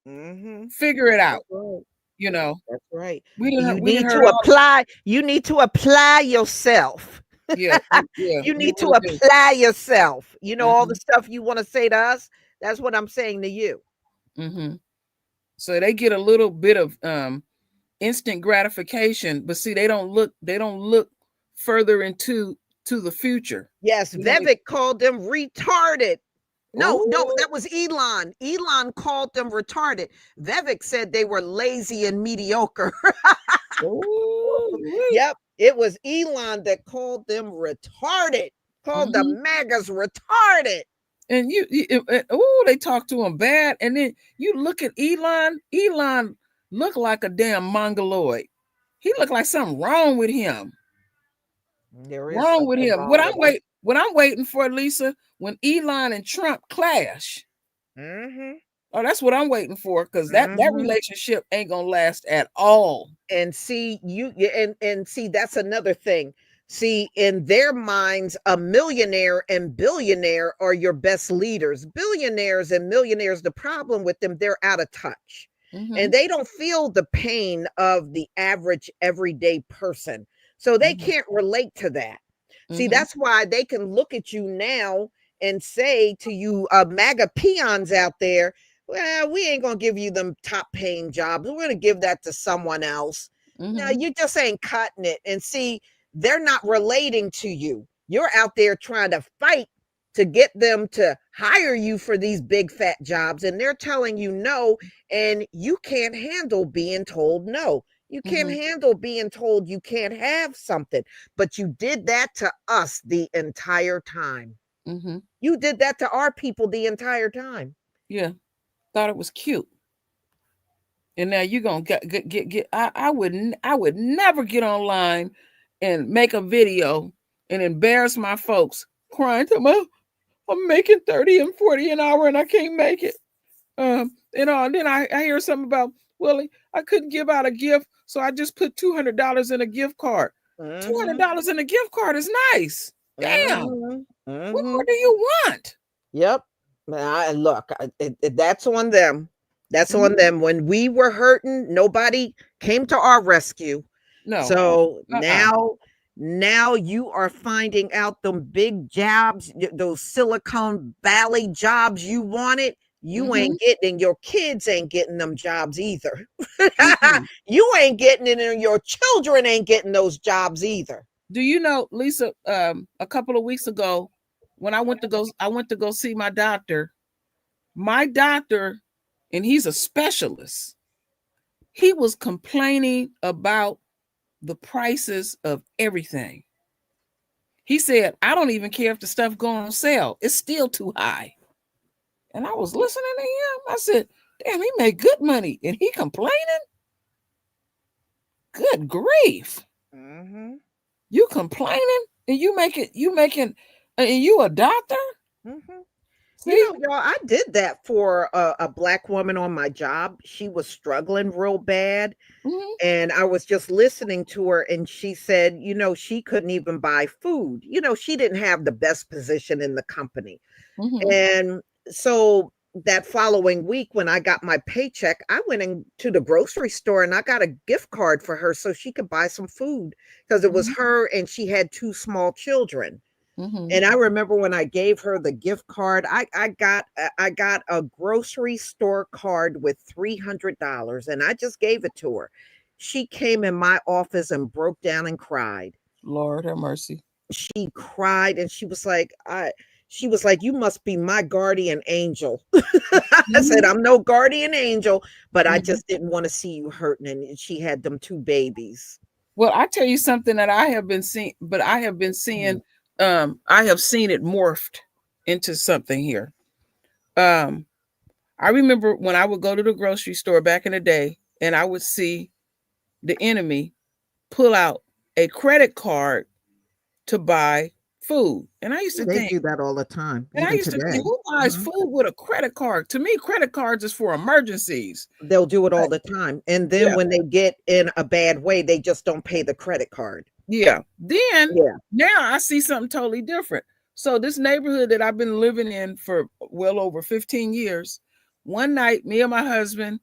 Mhm. Figure it out. That's right. You know, That's right. we didn't heard all. You need to apply yourself. Yeah, yeah, You we need to really do. apply yourself. You know, all the Mm-hmm, stuff you want to say to us, that's what I'm saying to you. mm-hmm. So they get a little bit of instant gratification, but see, they don't look further into to the future. Yes, You know, Vivek called them retarded. No, no, oh, that was Elon. Elon called them retarded. Vivek said they were lazy and mediocre. oh, Yep, it was Elon that called them retarded. Called the mm-hmm. MAGAs retarded. And oh, they talk to him bad, and then you look at Elon. Elon looked like a damn mongoloid. He looked like something wrong with him. There is Wrong with something him. wrong with him. What I'm waiting for, Lisa, when Elon and Trump clash. Mm-hmm. Oh, that's what I'm waiting for, because that Mm-hmm. relationship ain't gonna last at all. And see, and see, that's another thing. See, in their minds, a millionaire and billionaire are your best leaders. Billionaires and millionaires, the problem with them, they're out of touch. Mm-hmm, And they don't feel the pain of the average everyday person. So they mm-hmm, can't relate to that. See, mm-hmm, that's why they can look at you now and say to you, MAGA peons out there, well, we ain't going to give you them top paying jobs. We're going to give that to someone else. Now, mm-hmm, you just ain't cutting it. And see, they're not relating to you. You're out there trying to fight to get them to hire you for these big fat jobs. And they're telling you no. And you can't handle being told no. You can't mm-hmm, handle being told you can't have something. But you did that to us the entire time. mm-hmm. You did that to our people the entire time. Yeah, thought it was cute. And now you're gonna get I would never get online and make a video and embarrass my folks crying to me, I'm making 30 and 40 an hour and I can't make it. And then I hear something about, Willie, I couldn't give out a gift, so I just put $200 in a gift card. Mhm. $200 in a gift card is nice. Damn. Mhm. What more Mhm. do you want? Yep. Look, that's on them. That's on Mhm. them. When we were hurting, nobody came to our rescue. No. So Uh-uh. now you are finding out them big jobs, those Silicon Valley jobs you wanted, you Mhm. ain't getting, and your kids ain't getting them jobs either. Mm-mm. You ain't getting it, and your children ain't getting those jobs either. Do you know, Lisa, a couple of weeks ago when I went to go see my doctor. My doctor, and he's a specialist. He was complaining about the prices of everything. He said, I don't even care if the stuff go on sale. It's still too high. And I was listening to him. I said, damn, he made good money. And he complaining? Good grief. Mhm. You complaining? And and you a doctor? Mhm. You See? know, y'all, I did that for a black woman on my job. She was struggling real bad. Mm-hmm. And I was just listening to her, and she said, she couldn't even buy food. She didn't have the best position in the company. Mm-hmm. And so that following week, when I got my paycheck, I went into the grocery store and I got a gift card for her so she could buy some food because it was Mm-hmm. her and she had two small children. Mm-hmm. And I remember when I gave her the gift card, I got a grocery store card with $300, and I just gave it to her. She came in my office and broke down and cried. Lord have mercy. She cried and she was like, "You must be my guardian angel." I said, Mm-hmm. "I'm no guardian angel, but I Mm-hmm. just didn't want to see you hurting." And she had them two babies. Well, I tell you something that I have been seeing, but I have been seeing, Mhm. I have seen it morphed into something here. Um, I remember when I would go to the grocery store back in the day and I would see the enemy pull out a credit card to buy food. Yeah, they do that all the time, And I even used to think, today. who buys Mhm. food with a credit card? To me, credit cards is for emergencies. They'll do it all Right. the time, and then Yeah. when they get in a bad way, they just don't pay the credit card. Yeah. Then Yeah. now I see something totally different. So this neighborhood that I've been living in for well over 15 years, one night me and my husband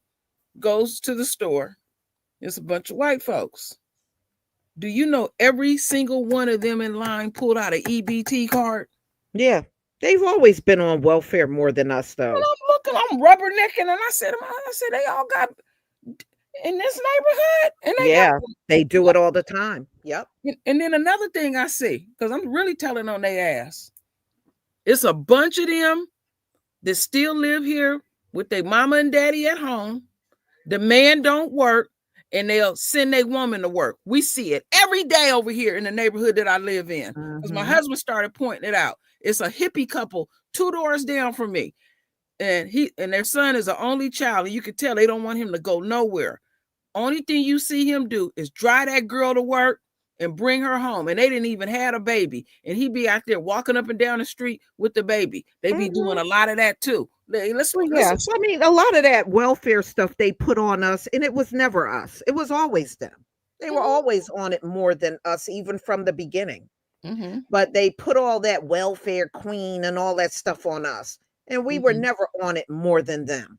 goes to the store. It's a bunch of white folks. Do you know every single one of them in line pulled out an EBT card? Yeah. They've always been on welfare more than us, And though. I'm looking, I'm rubbernecking, and I said, they all got in this neighborhood, and they got Yeah, they do it all the time. Yep. and then another thing I see, because I'm really telling on their ass, it's a bunch of them that still live here with their mama and daddy at home. The man don't work, and they'll send their woman to work. We see it every day over here in the neighborhood that I live in. Because my Mhm. husband started pointing it out. It's a hippie couple 2 doors down from me. And their son is the only child, and you can tell they don't want him to go nowhere. Only thing you see him do is drive that girl to work and bring her home. And they didn't even have a baby. And he be out there walking up and down the street with the baby. They be doing Mhm. a lot of that too. Well, Let's yeah. So, I mean, a lot of that welfare stuff they put on us, and it was never us. It was always them. They were Mhm, always on it more than us, even from the beginning. mhm, But they put all that welfare queen and all that stuff on us, and we were mhm. never on it more than them.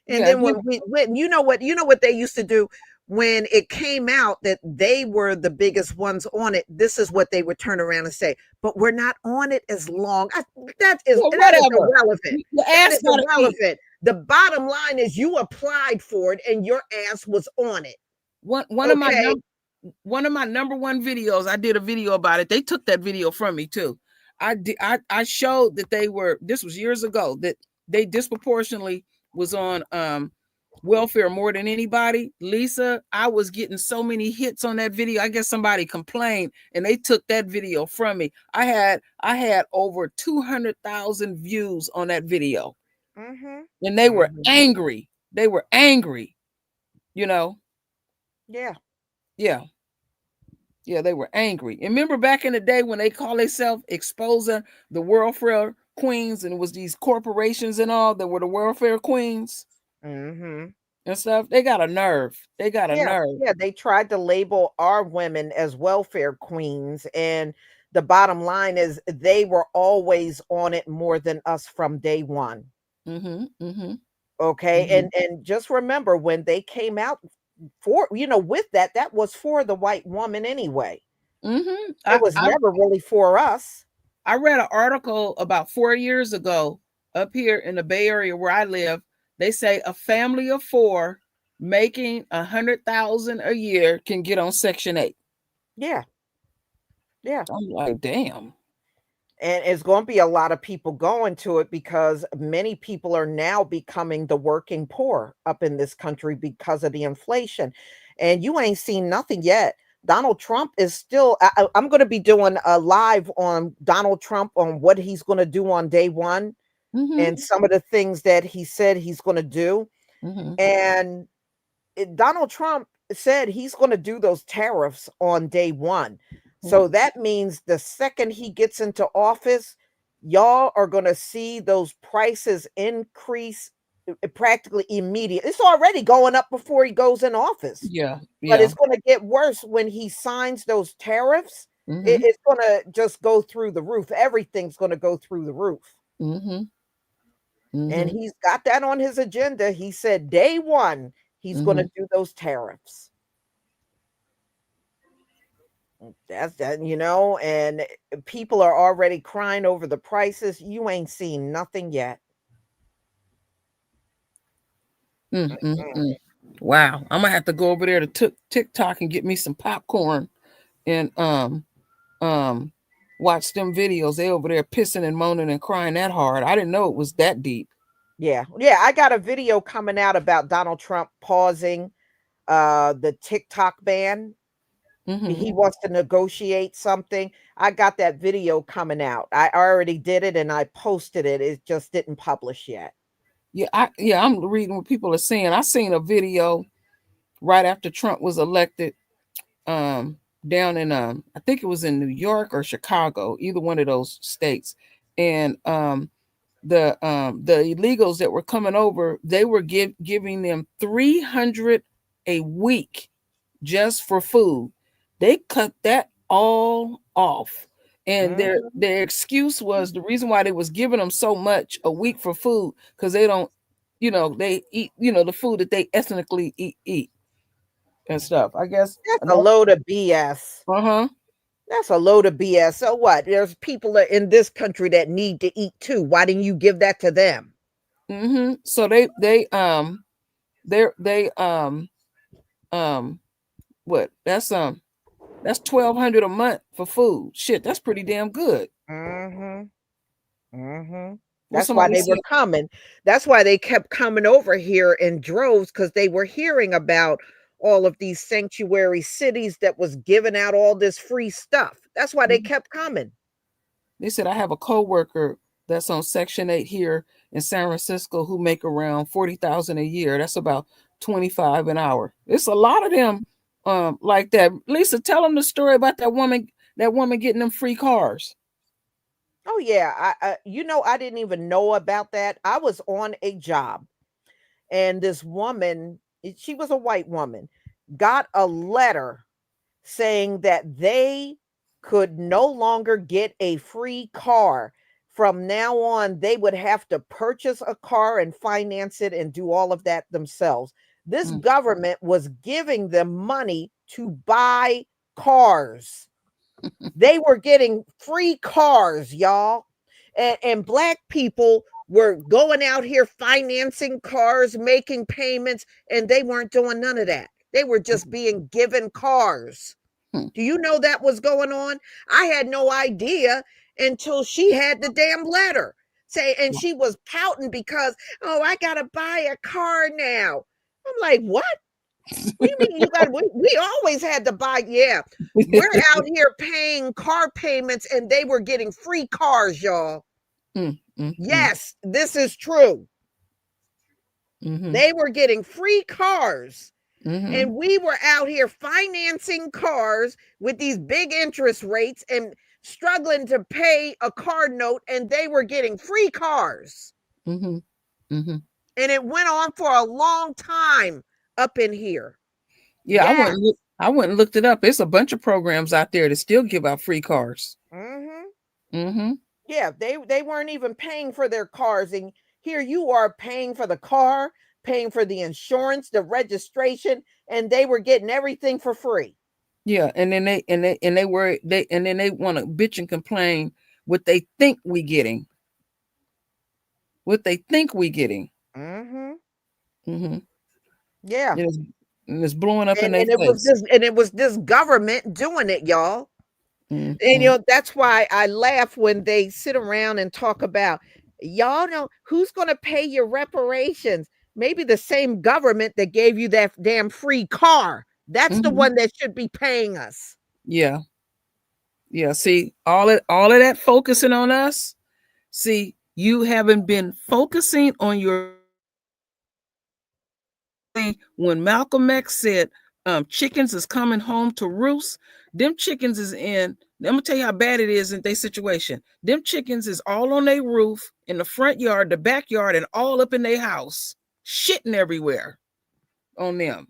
And Yeah, then when you know what they used to do when it came out that they were the biggest ones on it, this is what they would turn around and say, but we're not on it as long. well, That is whatever. irrelevant. Your That ass is gotta eat. irrelevant. The bottom line is you applied for it and your ass was on it. One of my Okay. one of my number one videos, I did a video about it. They took that video from me too. I showed that they were, this was years ago, that they disproportionately was on welfare more than anybody. Lisa, I was getting so many hits on that video. I guess somebody complained and they took that video from me. I had over 200,000 views on that video. Mhm. And they were Mhm. angry. They were angry, you know. Yeah. Yeah. Yeah, they were angry. And remember back in the day when they call themselves exposing the welfare queens, and it was these corporations and all that were the welfare queens? Mhm. and stuff. They got a nerve. They got a Yeah, nerve. yeah, they tried to label our women as welfare queens, and the bottom line is they were always on it more than us from day one. Mm-hmm. Mm-hmm. Okay, Mm-hmm. and just remember when they came out for, with that, that was for the white woman anyway. Mm-hmm. It was never really for us. I read an article about 4 years ago up here in the Bay Area where I live. They say a family of four making 100,000 a year can get on Section 8. Yeah, yeah. I'm like, damn. And it's going to be a lot of people going to it because many people are now becoming the working poor up in this country because of the inflation. And you ain't seen nothing yet. Donald Trump is still, I'm going to be doing a live on Donald Trump on what he's going to do on day one Mm-hmm. and some of the things that he said he's going to do. Mm-hmm. And Donald Trump said he's going to do those tariffs on day one. So that means the second he gets into office, y'all are going to see those prices increase practically immediately. It's already going up before he goes in office, Yeah. but Yeah. it's going to get worse when he signs those tariffs. Mm-hmm. It's going to just go through the roof. Everything's going to go through the roof. Mm-hmm. And Mm-hmm. he's got that on his agenda. He said day one, he's going Mm-hmm. to do those tariffs. That's that, and people are already crying over the prices. You ain't seen nothing yet. Mm-hmm. Wow. I'm gonna have to go over there to TikTok and get me some popcorn and um watch them videos. They over there pissing and moaning and crying that hard. I didn't know it was that deep. Yeah. Yeah. I got a video coming out about Donald Trump pausing the TikTok ban. Mm-hmm. He wants to negotiate something. I got that video coming out. I already did it and I posted it. It just didn't publish yet. I'm reading what people are saying. I seen a video right after Trump was elected, um, down in I think it was in New York or Chicago, either one of those states. And the illegals that were coming over, they were giving them 300 a week just for food. They cut that all off. And Mhm. their excuse was the reason why they was giving them so much a week for food because they don't, they eat, the food that they ethnically eat and stuff. I guess. That's a load of BS. Uh-huh. That's a load of BS. So what? There's people in this country that need to eat too. Why didn't you give that to them? Mm-hmm. So they what? That's 1,200 a month for food. Shit, that's pretty damn good. Mhm. Mhm. Well, That's why somebody they were said, coming. That's why they kept coming over here in droves because they were hearing about all of these sanctuary cities that was giving out all this free stuff. That's why they kept coming. they said I have a coworker that's on Section 8 here in San Francisco who make around 40,000 a year. That's about 25 an hour. It's a lot of them like that. Lisa, tell them the story about that woman getting them free cars. Oh yeah, I didn't even know about that. I was on a job and this woman, she was a white woman, got a letter saying that they could no longer get a free car. From now on, they would have to purchase a car and finance it and do all of that themselves. This Mm. government was giving them money to buy cars. They were getting free cars, y'all. And black people were going out here financing cars, making payments, and they weren't doing none of that. They were just being given cars. Hmm. Do you know that was going on? I had no idea until she had the damn letter. Say, and she was pouting because, oh, I gotta buy a car now. I'm like, what? What do you mean you got? We always had to buy. Yeah, we're out here paying car payments, and they were getting free cars, y'all. Mm, mm, mm, Yes, this is true. mm-hmm, They were getting free cars. mm-hmm, And we were out here financing cars with these big interest rates and struggling to pay a car note, and they were getting free cars. mm-hmm, mm-hmm. And it went on for a long time up in here. Yeah, Yeah. I went and looked it up. It's a bunch of programs out there that still give out free cars. Mm-hmm. Mm-hmm. Yeah, they weren't even paying for their cars, and here you are paying for the car, paying for the insurance, the registration, and they were getting everything for free. Yeah, and then they and then they want to bitch and complain what they think we getting, what they think we getting. Mm-hmm. Mm-hmm. Yeah. And it's, and it's blowing up in And their and it was face. this government doing it, y'all. And Mm-hmm. that's why I laugh when they sit around and talk about, y'all know who's gonna pay your reparations. Maybe the same government that gave you that damn free car. That's the Mm-hmm. one that should be paying us. Yeah, yeah. See, all of that focusing on us. See, you haven't been focusing on your when Malcolm X said, chickens is coming home to roost, them chickens is in, I'm gonna tell you how bad it is in their situation. Them chickens is all on their roof, in the front yard, the backyard, and all up in their house, shitting everywhere on them.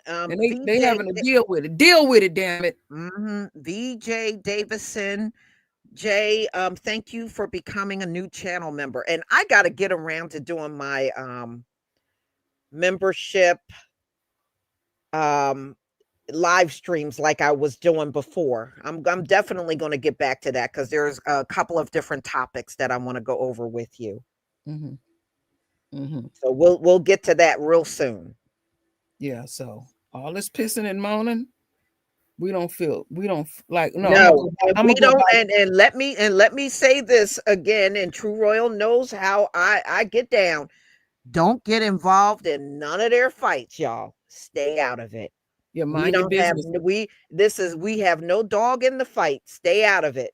And they VJ, having to deal with it. Deal with it, damn it. VJ Davison, Jay, thank you for becoming a new channel member. And I gotta get around to doing my membership um live streams like I was doing before. I'm definitely going to get back to that because there's a couple of different topics that I want to go over with you. Mm-hmm. Mm-hmm. So we'll get to that real soon. Yeah, so all this pissing and moaning, we don't like, no, No, and I'm we gonna go don't. by. And let me say this again. And True Royal knows how I get down. Don't get involved in none of their fights, y'all. Stay out of it. Yeah, We mind your don't have business. we have no dog in the fight. Stay out of it.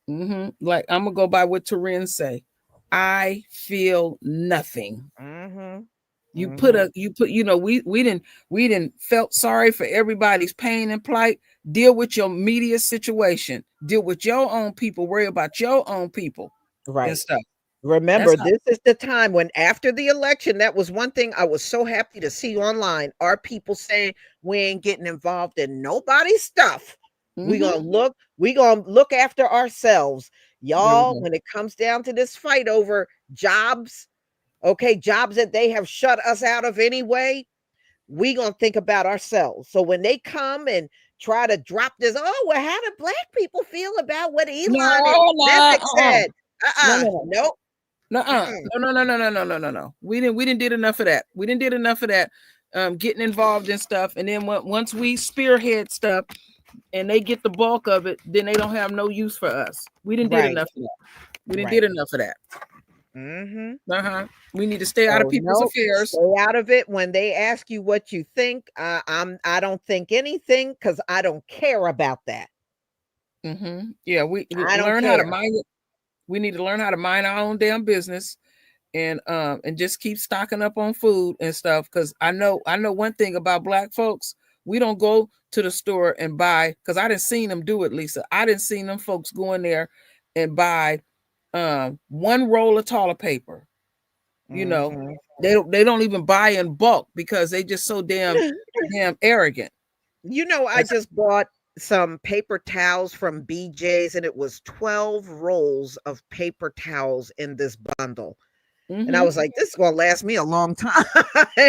Mm-hmm. Like, I'm gonna go by what Turin say. I feel nothing. Mhm. You put Mhm. a you put you know we didn't felt sorry for everybody's pain and plight. Deal with your media situation. Deal with your own people. Worry about your own people and Right. stuff. That's Remember, how. this is the time when after the election, that was one thing I was so happy to see online. Our people saying we ain't getting involved in nobody's stuff. Mm-hmm. We gonna look after ourselves. There we Y'all, go. when it comes down to this fight over jobs, okay, jobs that they have shut us out of anyway, we gonna think about ourselves. So when they come and try to drop this, oh, well, how do black people feel about what Elon and No, no, Vivek said? no, no, Nope. no, Mm-mm. no. We didn't did enough of that. We didn't did enough of that. Getting involved in stuff, and then once we spearhead stuff, and they get the bulk of it, then they don't have no use for us. We didn't did Right, enough of that. We didn't did right. enough of that. Mhm. Uh-huh. We need to stay out of So, people's nope, affairs. stay out of it. When they ask you what you think, I don't think anything because I don't care about that. Yeah, we I don't learn how to care. mind it. We need to learn how to mind our own damn business, and just keep stocking up on food and stuff. Because I know one thing about black folks. We don't go to the store and buy, because I didn't seen them do it, Lisa. I didn't seen them folks go in there and buy one roll of toilet paper. You know, Mhm. they don't even buy in bulk because they just so damn arrogant. I That's, just bought some paper towels from BJ's, and it was 12 rolls of paper towels in this bundle. And I mm-hmm. was like, this is going to last me a long time.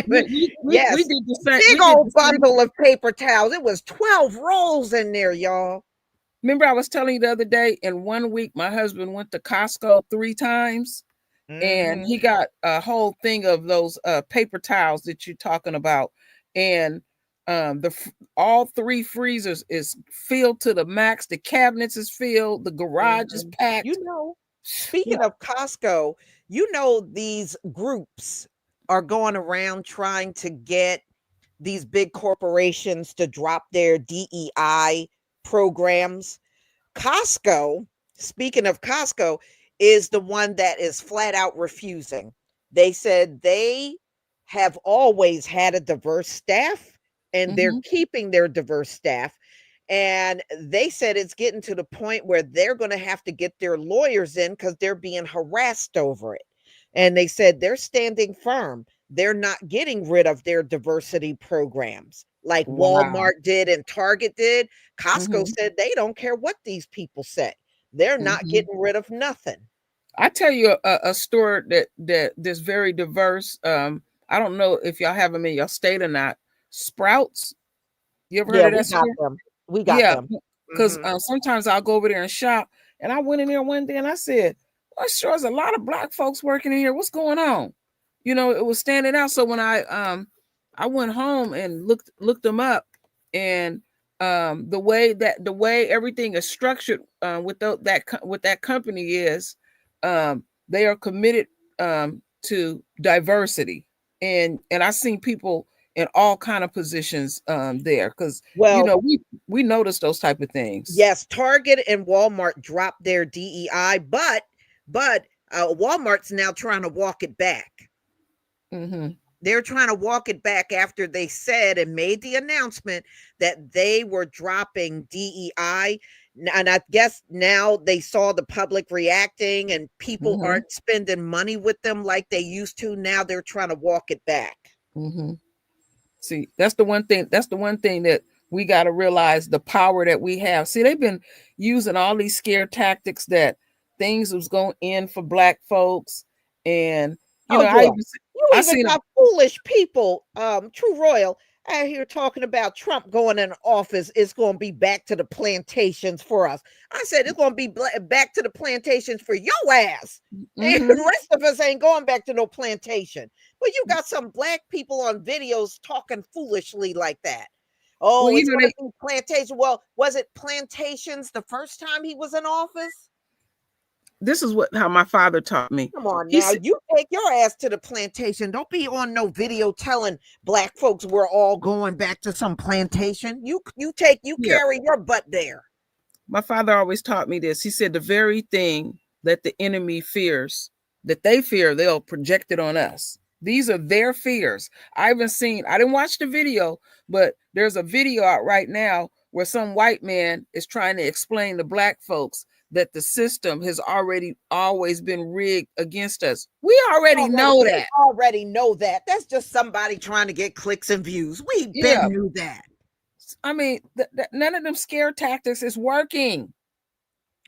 We Yes. did the same. Big We did the old same. bundle of paper towels. It was 12 rolls in there, y'all. Remember, I was telling you the other day. In 1 week, my husband went to Costco 3 times, and Mhm. he got a whole thing of those paper towels that you're talking about, and all three freezers is filled to the max. The cabinets is filled. The garage is Mhm. packed. Yeah. Speaking of Costco, these groups are going around trying to get these big corporations to drop their DEI programs. Costco, speaking of Costco, is the one that is flat out refusing. They said they have always had a diverse staff and they're Mm-hmm. keeping their diverse staff. And they said it's getting to the point where they're going to have to get their lawyers in because they're being harassed over it. And they said they're standing firm. They're not getting rid of their diversity programs like Wow. Walmart did and Target did. Costco Hmm. said they don't care what these people say. They're not Hmm. getting rid of nothing. I tell you a store that that's very diverse. I don't know if y'all have them in your state or not. Sprouts. You ever heard Yeah, of we that got store? them. We got Yeah, them. because Mhm. sometimes I'll go over there and shop. And I went in there one day and I said, "Well, sure, there's a lot of black folks working in here. What's going on?" It was standing out. So when I went home and looked them up, and the way everything is structured with that company is, they are committed to diversity, and I've seen people in all kind of positions there, because Well, we notice those type of things. yes, Target and Walmart dropped their DEI, but Walmart's now trying to walk it back. Mm-hmm. They're trying to walk it back after they said and made the announcement that they were dropping DEI. And I guess now they saw the public reacting and people Mm-hmm. aren't spending money with them like they used to. Now they're trying to walk it back. Mm-hmm. See, that's the one thing. That's the one thing that we got to realize, the power that we have. See, they've been using all these scare tactics that things was going in for black folks, and Oh I yeah. even You I even seen them. got foolish people, True Royal, out here talking about Trump going in office. It's going to be back to the plantations for us. I said it's going to be back to the plantations for your ass. And the Mm-hmm. rest of us ain't going back to no plantation. But you got some black people on videos talking foolishly like that. Well, Oh, it's going to be plantation. Well, was it plantations the first time he was in office? this is what how my father taught me. Come on He now, said, you take your ass to the plantation. Don't be on no video telling black folks we're all going back to some plantation. You "Yeah." carry your butt there. My father always taught me this. He said, "The very thing that the enemy fears, that they fear, they'll project it on us. These are their fears." I didn't watch the video, but there's a video out right now where some white man is trying to explain to black folks that the system has already always been rigged against us. We already know We that. already know that. That's just somebody trying to get clicks and views. We Yeah. been knew that. I mean, none of them scare tactics is working.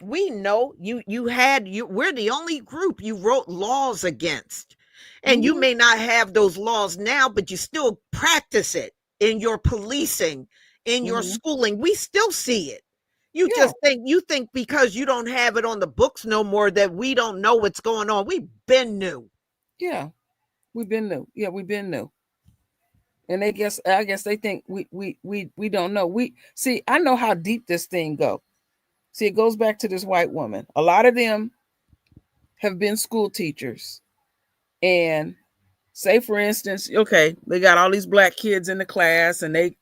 We know you we're the only group you wrote laws against. And you Hmm. may not have those laws now, but you still practice it in your policing, in your Hmm. schooling. We still see it. Yeah. You think because you don't have it on the books no more that we don't know what's going on. We've been new. Yeah. We've been new. Yeah, we've been new. And I guess they think we don't know. We see, I know how deep this thing go. See, it goes back to this white woman. A lot of them have been school teachers. And say for instance, okay, they got all these black kids in the class, and they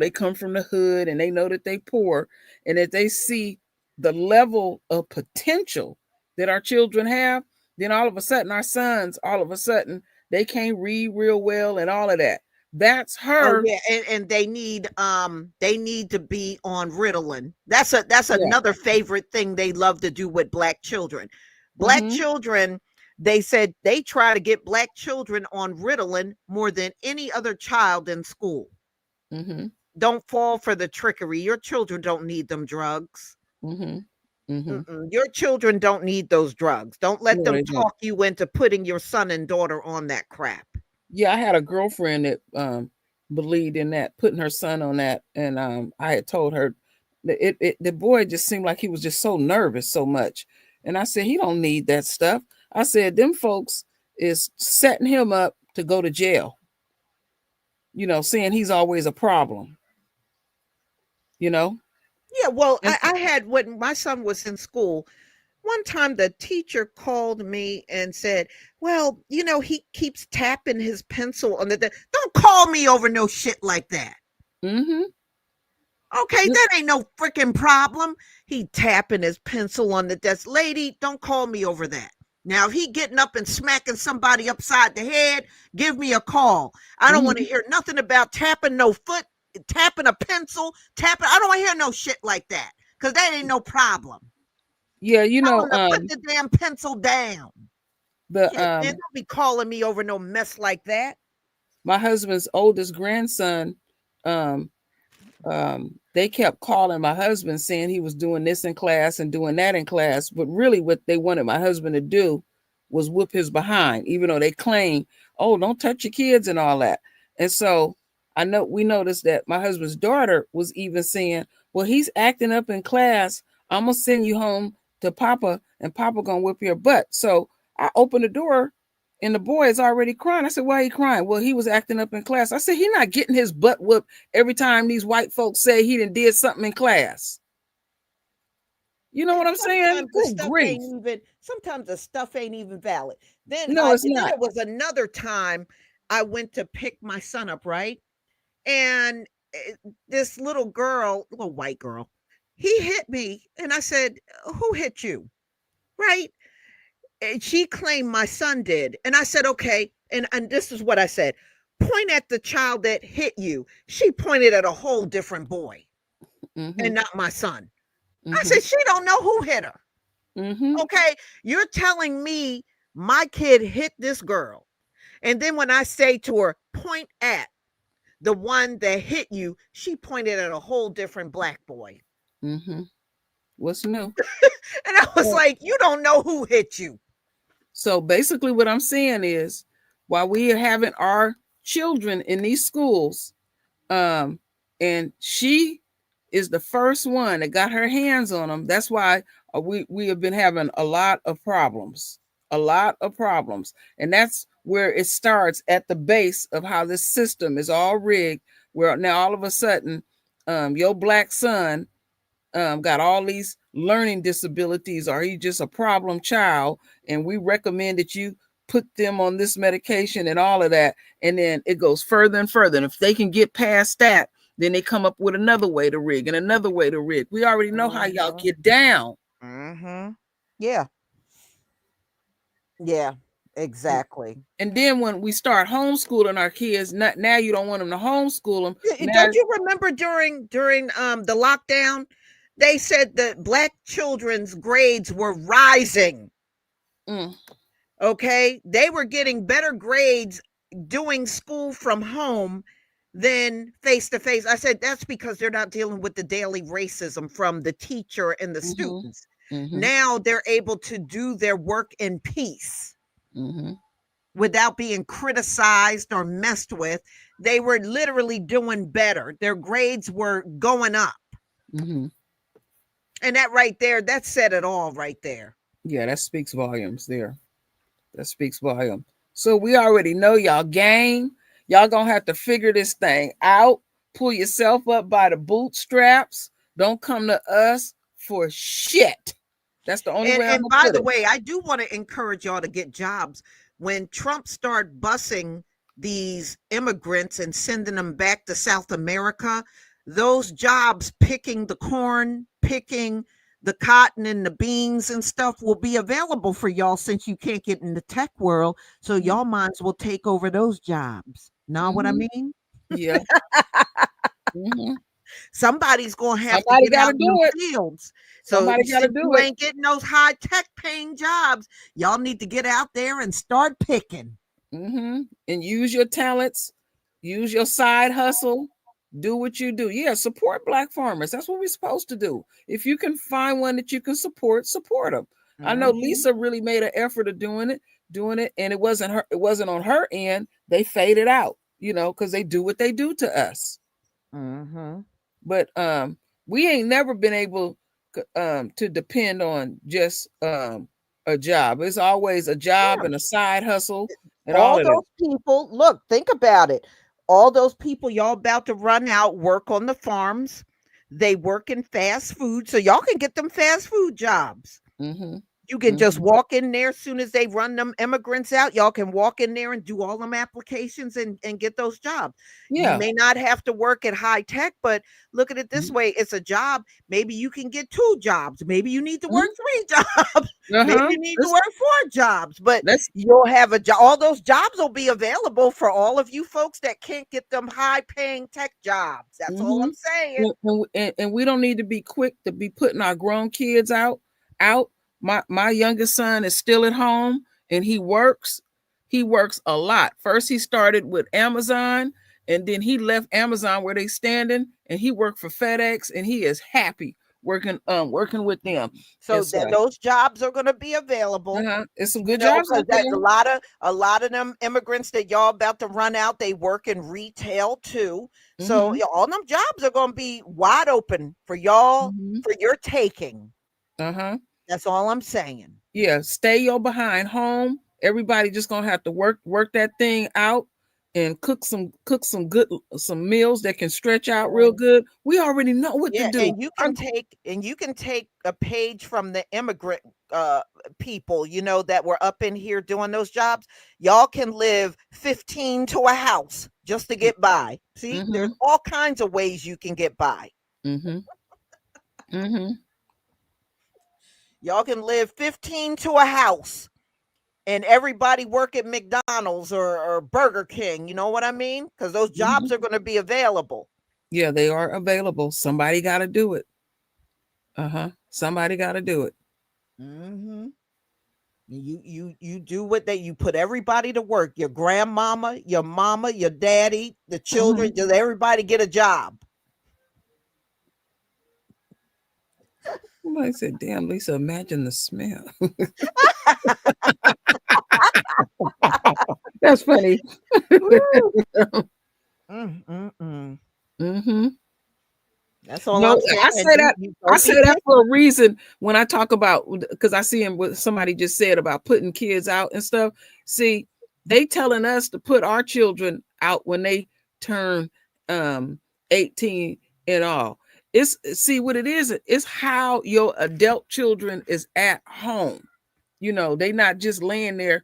come from the hood, and they know that they poor, and that they see the level of potential that our children have, then all of a sudden our sons, all of a sudden, they can't read real well and all of that. That's Oh her. yeah, and they need to be on Ritalin. That's Yeah. another favorite thing they love to do with black children. Black Mm-hmm. children, they said they try to get black children on Ritalin more than any other child in school. Mm-hmm. Don't fall for the trickery. Your children don't need them drugs. Mm-hmm. Mm-hmm. Mm-mm. Your children don't need those drugs. Don't let No, them they don't. talk you into putting your son and daughter on that crap. Yeah, I had a girlfriend that believed in that, putting her son on that, and I had told her that the boy just seemed like he was just so nervous so much, and I said he don't need that stuff. I said them folks is setting him up to go to jail. Saying he's always a problem. You know, Yeah, well, and I had when my son was in school, one time the teacher called me and said, "Well, he keeps tapping his pencil on the desk." Don't call me over no shit like that. mm-hmm. Okay, that ain't no freaking problem. He tapping his pencil on the desk. Lady, don't call me over that. Now, if he getting up and smacking somebody upside the head, give me a call. I don't want to Mm-hmm. hear nothing about tapping no foot, tapping a pencil, tapping. I don't want to hear no shit like that because that ain't no problem. Yeah, Tell him to put the damn pencil down. The Shit, man, don't be calling me over no mess like that. my husband's oldest grandson, um, they kept calling my husband saying he was doing this in class and doing that in class, but really what they wanted my husband to do was whoop his behind, even though they claim, oh, don't touch your kids and all that. And so I know we noticed that my husband's daughter was even saying, well, he's acting up in class. I'm gonna send you home to Papa, and Papa gonna whip your butt. So I opened the door and the boy is already crying. I said, why are you crying? Well, he was acting up in class. I said, he's not getting his butt whooped every time these white folks say he done did something in class. You know And what I'm saying? Good grief. sometimes the stuff ain't even valid. No, it's Then not. it was another time I went to pick my son up, right? And this little white girl, he hit me, and I said, "Who hit you?" Right? And she claimed my son did, and I said, "Okay." And this is what I said: "Point at the child that hit you." She pointed at a whole different boy, Mm-hmm. and not my son. I Mm-hmm. said, "She don't know who hit her." Mm-hmm. Okay, you're telling me my kid hit this girl, and then when I say to her, "Point at the one that hit you," she pointed at a whole different black boy. Mm-hmm. What's new? And I was Well, like, "You don't know who hit you." so basically what I'm saying is while we are having our children in these schools, um, and she is the first one that got her hands on them. That's why we have been having a lot of problems, and that's where it starts at the base of how this system is all rigged. Where now all of a sudden, your black son got all these learning disabilities, or he's just a problem child, and we recommend that you put them on this medication and all of that. And then it goes further and further. And if they can get past that, then they come up with another way to rig and another way to rig. We already know how y'all Mhm. get down. Mhm. Yeah. Yeah. Exactly. And then when we start homeschooling our kids, not, now you don't want them to homeschool them. Now, Don't you remember during the lockdown, they said that black children's grades were rising. mm, Okay, they were getting better grades doing school from home than face to face. I said that's because they're not dealing with the daily racism from the teacher and the mm-hmm, students. mm-hmm, Now they're able to do their work in peace mm-hmm, without being criticized or messed with. They were literally doing better. Their grades were going up. mm-hmm. And that right there, that said it all right there. Yeah, that speaks volumes there. That speaks volume. So we already know y'all game. Y'all gonna have to figure this thing out. Pull yourself up by the bootstraps. Don't come to us for shit. That's the only way I'm And gonna by put the it. way, I do want to encourage y'all to get jobs. When Trump started busing these immigrants and sending them back to South America, those jobs picking the corn, picking the cotton and the beans and stuff will be available for y'all since you can't get in the tech world. So y'all might as well take over those jobs. Know what I Mm-hmm. mean? Yeah. Mm-hmm. Somebody's going to have to Somebody get got to out in them do it. fields. So Somebody got to since do you it. ain't getting those high tech paying jobs, y'all need to get out there and start picking. Mm-hmm. And use your talents. Use your side hustle. Do what you do. Yeah, support black farmers. That's what we're supposed to do. If you can find one that you can support them. I know Mhm. Lisa really made an effort of doing it, and it wasn't her. It wasn't on her end. They faded out, because they do what they do to us. Mhm. But we ain't never been able to depend on just a job. It's always a job Yeah. and a side hustle and all All of that. those people, look, think about it. All those people y'all about to run out work on the farms. They work in fast food, so y'all can get them fast food jobs. Mm-hmm. You can just Mm-hmm. walk in there as soon as they run them immigrants out. Y'all can walk in there and do all them applications and get those jobs. You Yeah. may not have to work at high tech, but look at it this way, it's a job. Maybe you can get 2 jobs. Maybe you need to work Mm-hmm. 3 jobs. Maybe Uh-huh. you need to work 4 jobs, but That's you'll have a job. All those jobs will be available for all of you folks that can't get them high paying tech jobs. That's all mm-hmm. I'm saying. And we don't need to be quick to be putting our grown kids out. My youngest son is still at home, and he works a lot. First he started with Amazon, and then he left Amazon where they standing, and he worked for FedEx, and he is happy working with them So and then stuff. those jobs are going to be available. It's some You good know, jobs because out there. a lot of them immigrants that y'all about to run out, they work in retail too. So Mm-hmm. yeah, all them jobs are going to be wide open for y'all Mm-hmm. for your taking. Uh-huh. That's all I'm saying. Yeah, stay your behind home. Everybody just gonna have to work that thing out and cook some good some meals that can stretch out real Mm. good. We already know what to Yeah, do. and you can take a page from the immigrant uh people, you know, that were up in here doing those jobs. Y'all can live 15 to a house just to get by. See, Mm-hmm. there's all kinds of ways you can get by. Mm-hmm. Mm-hmm. Y'all can live 15 to a house and everybody work at McDonald's or Burger King. You know what I mean? Because those Mm-hmm. jobs are going to be available. Yeah, they are available. Somebody gotta do it. Uh-huh. Somebody gotta do it. Hmm. You do what they you put everybody to work. Your grandmama, your mama, your daddy, the Mm-hmm. children. Does everybody get a job? Somebody said, damn, Lisa, imagine the smell. That's funny. Woo. Mm. Mm-hmm. That's all I'm No, saying. I say that. You I don't say be that picky. for a reason. When I talk about, because I see him what somebody just said about putting kids out and stuff. See, they telling us to put our children out when they turn 18 and all. It's see what it is. It's how your adult children is at home. You know, they not just laying there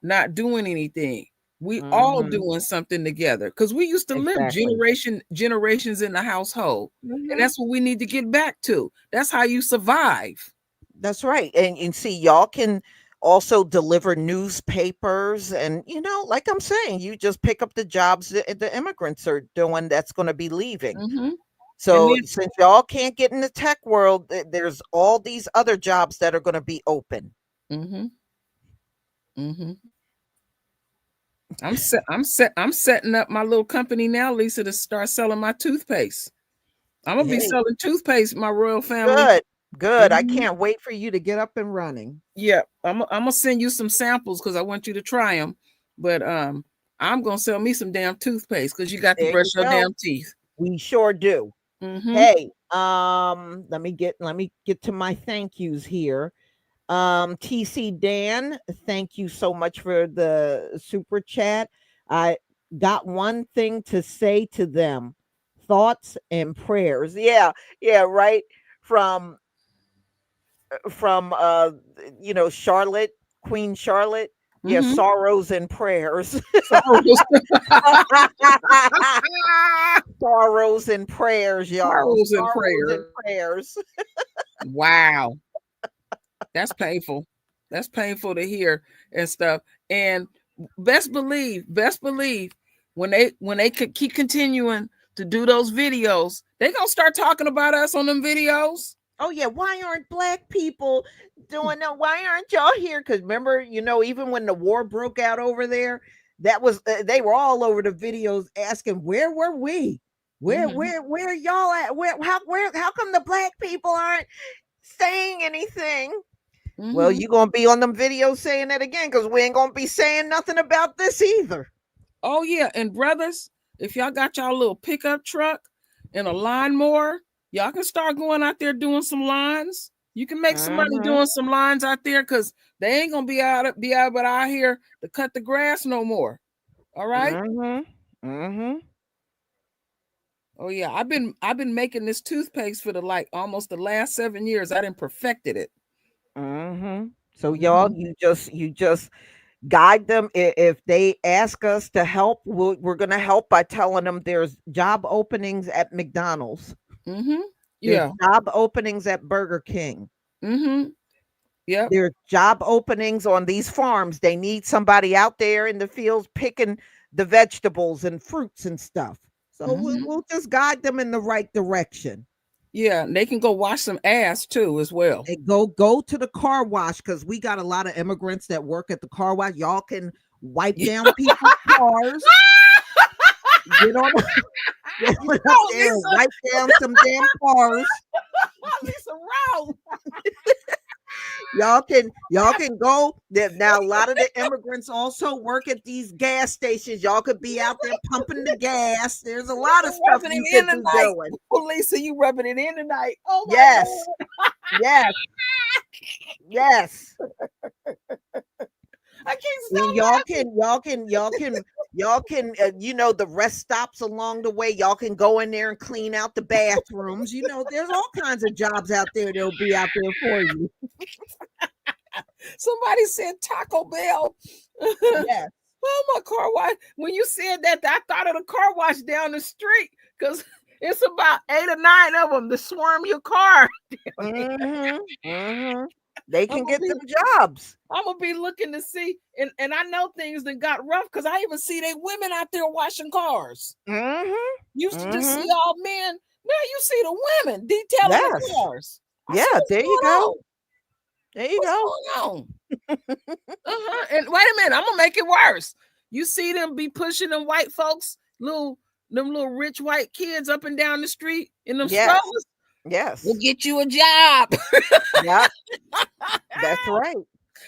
not doing anything. We all Hmm. doing something together because we used to live Exactly. generations in the household, and Hmm. that's what we need to get back to. That's how you survive. That's right. And see, y'all can also deliver newspapers, and you know, like I'm saying, you just pick up the jobs that the immigrants are doing that's going to be leaving. Hmm. And So then since y'all can't get in the tech world, there's all these other jobs that are going to be open. hmm hmm I'm setting up my little company now, Lisa, to start selling my toothpaste. I'm gonna be Hey, selling toothpaste, my royal family. good, good. I Hmm. can't wait for you to get up and running. Yeah, I'm gonna send you some samples because I want you to try them. But I'm gonna sell me some damn toothpaste because you got to There brush you your go. damn teeth. We sure do. Mm-hmm. Hey, let me get to my thank yous here. TC Dan, thank you so much for the super chat. I got one thing to say to them. Thoughts and prayers. Yeah, yeah, right. From from you know, Charlotte, Queen Charlotte. Yeah, Mm-hmm. sorrows and prayers. Sorrows. Sorrows and prayers, y'all. Sorrows and Sorrows and prayers. prayers. Wow, that's painful. That's painful to hear and stuff. And best believe, when they could keep continuing to do those videos, they gonna start talking about us on them videos. Oh yeah, why aren't black people doing that? Why aren't y'all here? Because remember, you know, even when the war broke out over there, that was they were all over the videos asking, "Where were we? Mm-hmm. Where y'all at? Where how come the black people aren't saying anything?" Well, Mm-hmm. you gonna be on them videos saying that again because we ain't gonna be saying nothing about this either. Oh yeah, and brothers, if y'all got y'all little pickup truck and a lawnmower, y'all can start going out there doing some lines. You can make some money Mm-hmm. doing some lines out there because they ain't gonna be able out here to cut the grass no more. All right. Mm-hmm. Mm-hmm. Oh yeah, I've been making this toothpaste for the like almost the last 7 years. I didn't perfected it. Mm-hmm. So y'all, Hmm. you just guide them. If they ask us to help, we're going to help by telling them there's job openings at McDonald's. Hmm. There's Yeah. job openings at Burger King. Hmm. Yep. There's job openings on these farms. They need somebody out there in the fields picking the vegetables and fruits and stuff. So Hmm. we'll just guide them in the right direction. Yeah, they can go wash some ass too as well. And go to the car wash, because we got a lot of immigrants that work at the car wash. Y'all can wipe down people's cars. Get on, get on up Oh, there and Lisa. wipe down some damn cars. Lisa wrong. Y'all can go there. Now a lot of the immigrants also work at these gas stations. Y'all could be out there pumping the gas. There's a lot of stuff Rubbing you it in could be tonight. doing. Oh, Lisa, you rubbing it in tonight. Oh my Yes. Lord. Yes. Yes. I can't And stop y'all can the rest stops along the way. Y'all can go in there and clean out the bathrooms. There's all kinds of jobs out there that'll be out there for you. Somebody said Taco Bell. Yes. Oh, my car wash. When you said that, I thought of the car wash down the street, because it's about 8 or 9 of them to swarm your car. They can get them jobs. I'm gonna be looking to see, and I know things that got rough, because I even see they women out there washing cars. Used to just see all men. Now you see the women detailing the cars. There you go. There you go. What's going on? And wait a minute, I'm gonna make it worse. You see them be pushing them white folks, them little rich white kids up and down the street in them strollers. Yes. We'll get you a job. Yep. That's right.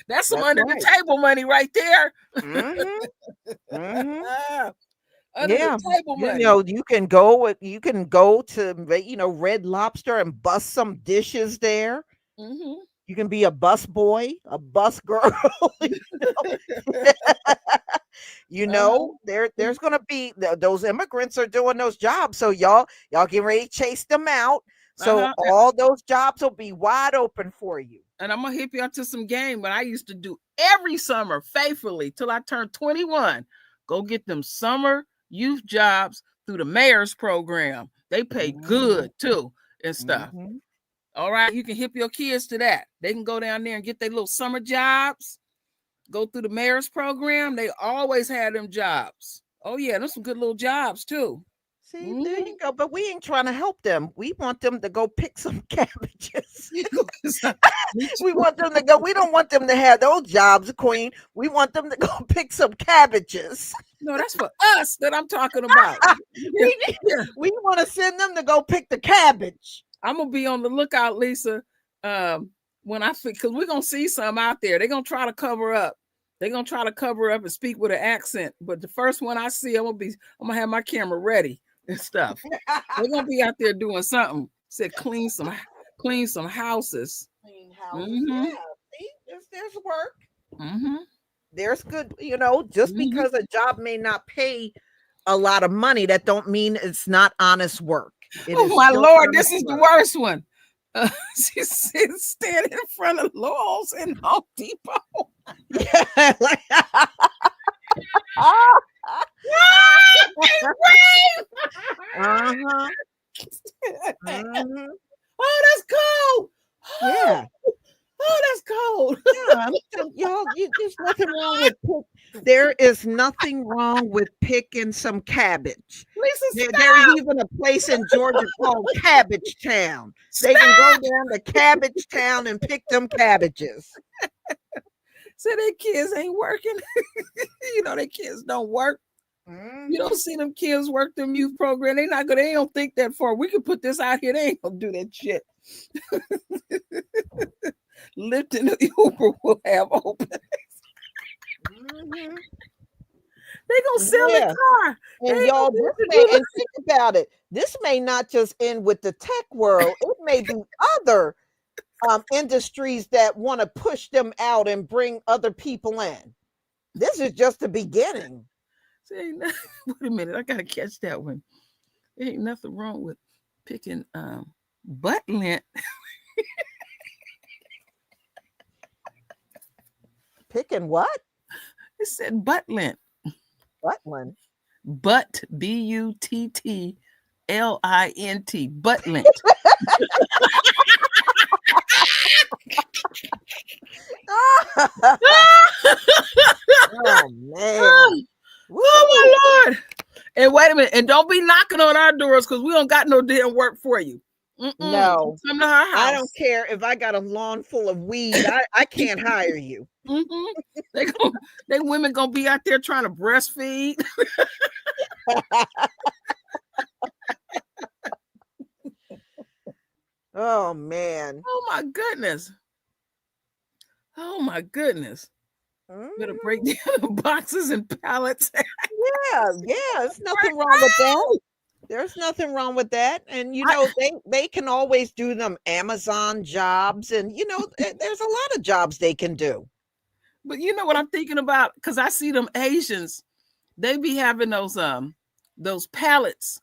That's some under the table money right there. Under the table money. You can go to Red Lobster and bust some dishes there. You can be a bus boy, a bus girl. There's going to be those immigrants are doing those jobs. So y'all get ready to chase them out. So all those jobs will be wide open for you. And I'm going to hip you up to some game, but I used to do every summer faithfully till I turned 21. Go get them summer youth jobs through the mayor's program. They pay good too and stuff. All right. You can hip your kids to that. They can go down there and get their little summer jobs. Go through the mayor's program. They always had them jobs. Oh yeah. There's some good little jobs too. See, there you go. But we ain't trying to help them. We want them to go pick some cabbages. We want them to go. We don't want them to have those jobs, Queen. We want them to go pick some cabbages. No, that's for us that I'm talking about. We want to send them to go pick the cabbage. I'm gonna be on the lookout, Lisa. When because we're gonna see some out there. They're gonna try to cover up. They're gonna try to cover up and speak with an accent. But the first one I see, I'm gonna have my camera ready and stuff. They're gonna be out there doing something. Said clean some houses. Clean houses. Yeah. See, there's work. There's good, just because a job may not pay a lot of money, that don't mean it's not honest work. Oh my Lord, this is the worst one. She's standing in front of Lowe's and Home Depot. Yeah, like Oh, that's cold. Yeah. Oh, that's cold. Yeah, there's nothing wrong with there is nothing wrong with picking some cabbage. Lisa, there's even a place in Georgia called Cabbage Town. They can go down to Cabbage Town and pick them cabbages. So their kids ain't working. Their kids don't work. You don't see them kids work them youth program. They don't think that far. We can put this out here. They ain't gonna do that shit. Lyft and Uber will have openings. They gonna sell the car. And y'all, and think about it. This may not just end with the tech world. It may be other industries that want to push them out and bring other people in. This is just the beginning. Wait a minute, I gotta catch that one. There ain't nothing wrong with picking butt lint. Picking what? It said butt lint. What one? Butt, BUTTLINT, butt lint. Oh man. Oh my Lord. And wait a minute, and don't be knocking on our doors, because we don't got no damn work for you. No, Come to her I don't house. care if I got a lawn full of weed. I can't hire you. Mm-hmm. They women gonna be out there trying to breastfeed. Oh man. Oh my goodness. Oh my goodness. Better break Mhm. down the boxes and pallets. Yeah, yeah, there's nothing wrong with that. There's nothing wrong with that. And I, they can always do them Amazon jobs, and there's a lot of jobs they can do. but you know what I'm thinking about? Because I see them Asians, they be having those pallets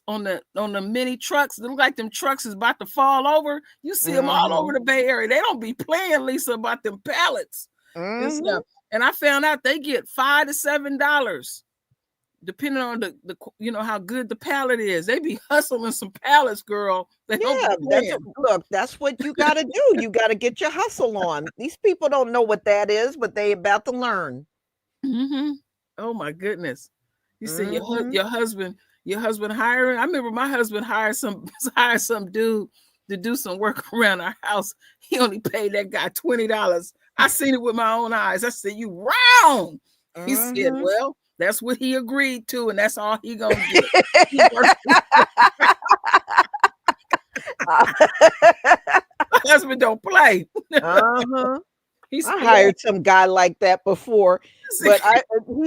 on the mini trucks. They look like them trucks is about to fall over. You see them all over Mhm. the Bay Area. They don't be playing, Lisa, about them pallets and Mhm. stuff. And I found out they get $5 to $7 depending on the how good the pallet is. They be hustling some pallets, girl. They don't be Yeah, playing. look, that's what you gotta do. You gotta get your hustle on. These people don't know what that is, but they about to learn. Mm-hmm. Oh my goodness! You said Mhm. your husband hiring. I remember my husband hired some hired some dude to do some work around our house. He only paid that guy $20. I seen it with my own eyes. I said, "You wrong." He said, Mhm. "Well, that's what he agreed to, and that's all he gonna get." He worked. My husband don't play. Uh-huh. He I said, "Well, hired some guy like that before, but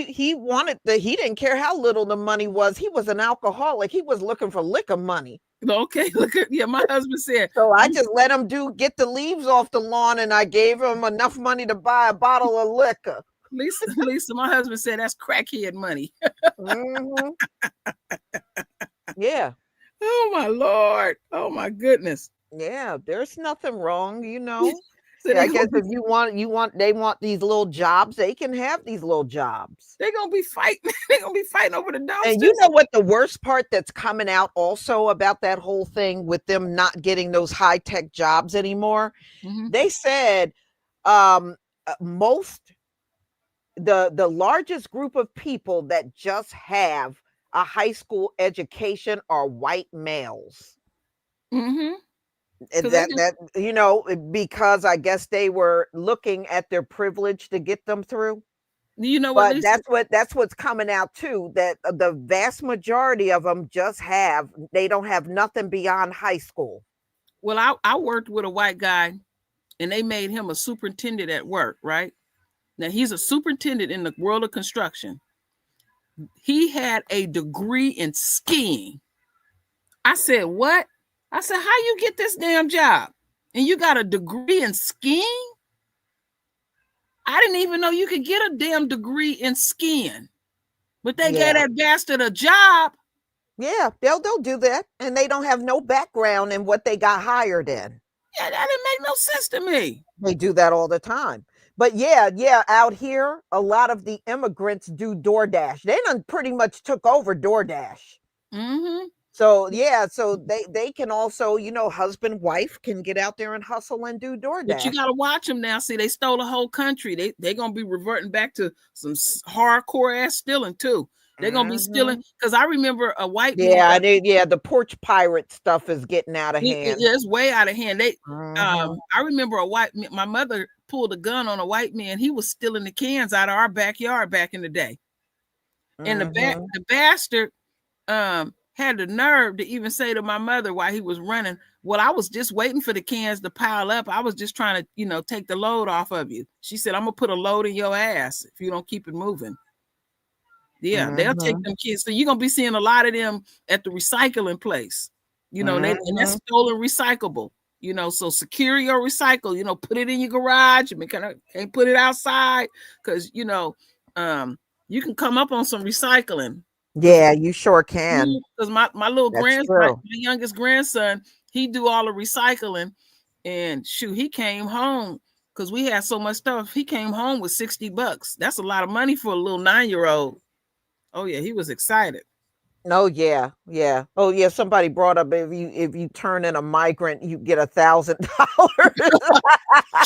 he wanted he didn't care how little the money was. He was an alcoholic. He was looking for liquor money. okay, look at my husband said, So I I'm just let him get the leaves off the lawn, and I gave him enough money to buy a bottle of liquor. Lisa, my husband said that's crackhead money." Mhm. Yeah. Oh my Lord. Oh my goodness. Yeah, there's nothing wrong. So Yeah, they I gonna guess be if they want these little jobs, they can have these little jobs. they gonna be fighting. They're gonna be fighting over the And you dumpsters. know what the worst part that's coming out also about that whole thing with them not getting those high-tech jobs anymore? Mm-hmm. They said um most the largest group of people that just have a high school education are white males. Mm-hmm. And Cause they just because I guess they were looking at their privilege to get them through. you know what, But Lisa? that's what's coming out too, that the vast majority of them they don't have nothing beyond high school. Well, I worked with a white guy and they made him a superintendent at work, right? Now he's a superintendent in the world of construction. He had a degree in skiing. I said, "What?" I said, "How you get this damn job? And you got a degree in skiing?" I didn't even know you could get a damn degree in skiing. But they gave Yeah. that bastard a job. Yeah, they'll do that, and they don't have no background in what they got hired in. Yeah, that didn't make no sense to me. They do that all the time. But yeah, out here, a lot of the immigrants do DoorDash. They done pretty much took over DoorDash. Mm-hmm. So yeah, so they can also, husband, wife can get out there and hustle and do But you DoorDash. got to watch them now. See, they stole a whole country. They gonna be reverting back to some hardcore ass stealing too. They're gonna be stealing Mhm. because I remember a white man. Yeah, the porch pirate stuff is getting out of hand. It's way out of hand. Mhm. I remember my mother pulled a gun on a white man. He was stealing the cans out of our backyard back in the day, and Mhm. the bastard had the nerve to even say to my mother while he was running, "Well, I was just waiting for the cans to pile up. I was just trying to, take the load off of you." She said, "I'm gonna put a load in your ass if you don't keep it moving." Yeah, they'll take Mhm. them kids. So you're gonna be seeing a lot of them at the recycling place, and that's Mhm. stolen recyclable. So secure your recycle. Put it in your garage. You can't put it outside because um, you can come up on some recycling. Because Yeah, you sure can. my little That's my true. youngest grandson, he do all the recycling, and shoot, he came home because we had so much stuff. He came home with $60. That's a lot of money for a little 9-year-old. Oh yeah, he was excited. Oh yeah, yeah. Oh yeah. Somebody brought up if you turn in a migrant, you get $1,000.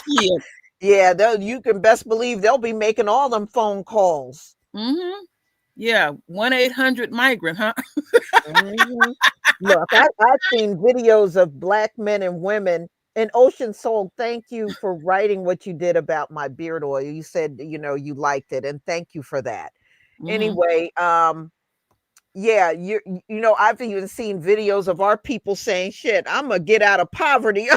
Yeah. Yeah, you can best believe they'll be making all them phone calls. Mm-hmm. Yeah, 1-800-migrant, huh? Mhm. Look, I've seen videos of black men and women. And Ocean Soul, thank you for writing what you did about my beard oil. You said, you liked it, and thank you for that. Hmm. Anyway, yeah, I've even seen videos of our people saying, "Shit, I'm gonna get out of poverty."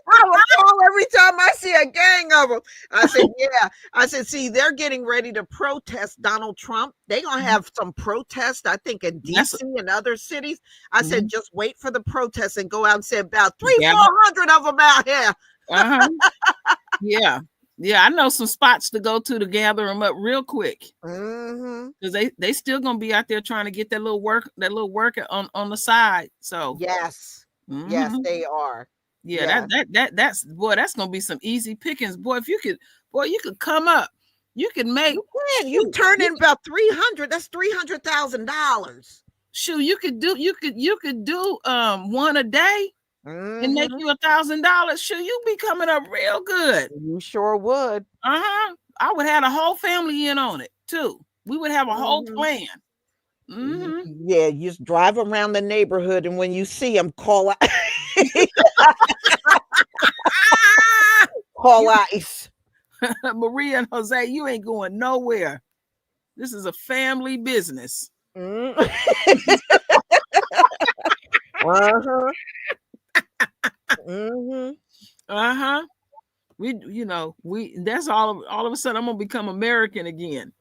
I would call every time I see a gang of them. I said, "Yeah." I said, "See, they're getting ready to protest Donald Trump. They're gonna have some protest, I think, in That's DC and other cities." I said, mhm. "Just wait for the protest and go out and say about three, Yeah. 400 of them out here." Uh-huh. Yeah. Yeah, I know some spots to go to gather them up real quick. Hmm. Because they still gonna be out there trying to get that little work on the side. So Yes, yes, mhm. they are. Yeah, Yes. that's boy, that's gonna be some easy pickings. Boy, if you could, boy, you could come up, you can make You can. You shoot, turn in about 300. That's $300,000. you could do one a day and make Hmm. you $1,000. Shoot, you be coming up real good. You sure would. Uh-huh. I would have a whole family in on it too. We would have a whole Hmm. plan. Mm-hmm. Yeah, you just drive around the neighborhood, and when you see them, call out, Ah! call You ice. Maria and Jose, you ain't going nowhere. This is a family business. Mm. Uh-huh. Hmm. Uh-huh. We that's all of a sudden I'm gonna become American again.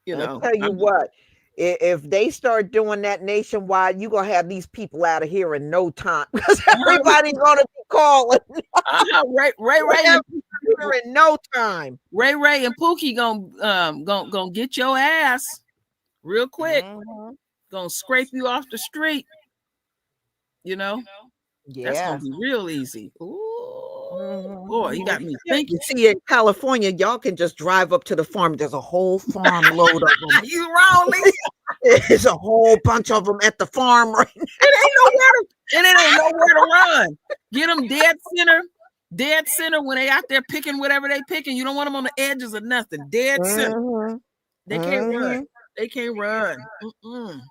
You I'll know. tell you what, if they start doing that nationwide, you're gonna have these people out of here in no time because Uh-huh. everybody's gonna be calling. Uh-huh. Ray Ray We'll Ray have and here in no time. Ray Ray and Pookie gonna get your ass real quick. Mhm. Gonna scrape you off the street. You know, that's gonna Yeah. be real easy. Ooh, Mhm. boy, you got me Yeah, thinking. you see, in California, y'all can just drive up to the farm. There's a whole farm load of them. You wrong, Lisa. There's a whole bunch of them at the farm right now. It ain't nowhere to run. Get them dead center when they out there picking whatever they picking. You don't want them on the edges of nothing. Dead center. Mhm. They can't run. Mhm. They can't run. Mm-mm.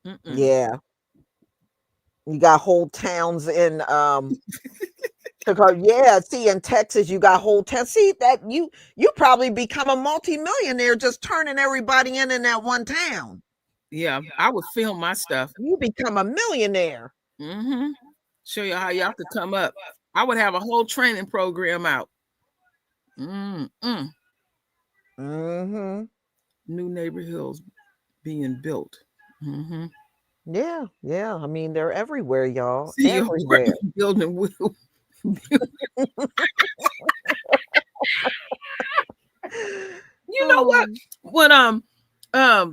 Mm-mm. Yeah. You got whole towns in Chicago. Yeah, see, in Texas, you got whole towns. See that you probably become a multimillionaire just turning everybody in that one town. Yeah, I would film my stuff. You become a millionaire. Mm-hmm. Show you how y'all could come up. I would have a whole training program out. Mm-mm. Mhm. New neighborhoods being built. Mm-hmm. Yeah, yeah. I mean, they're everywhere, y'all. See your Everywhere. apartment building will. You know what? Oh.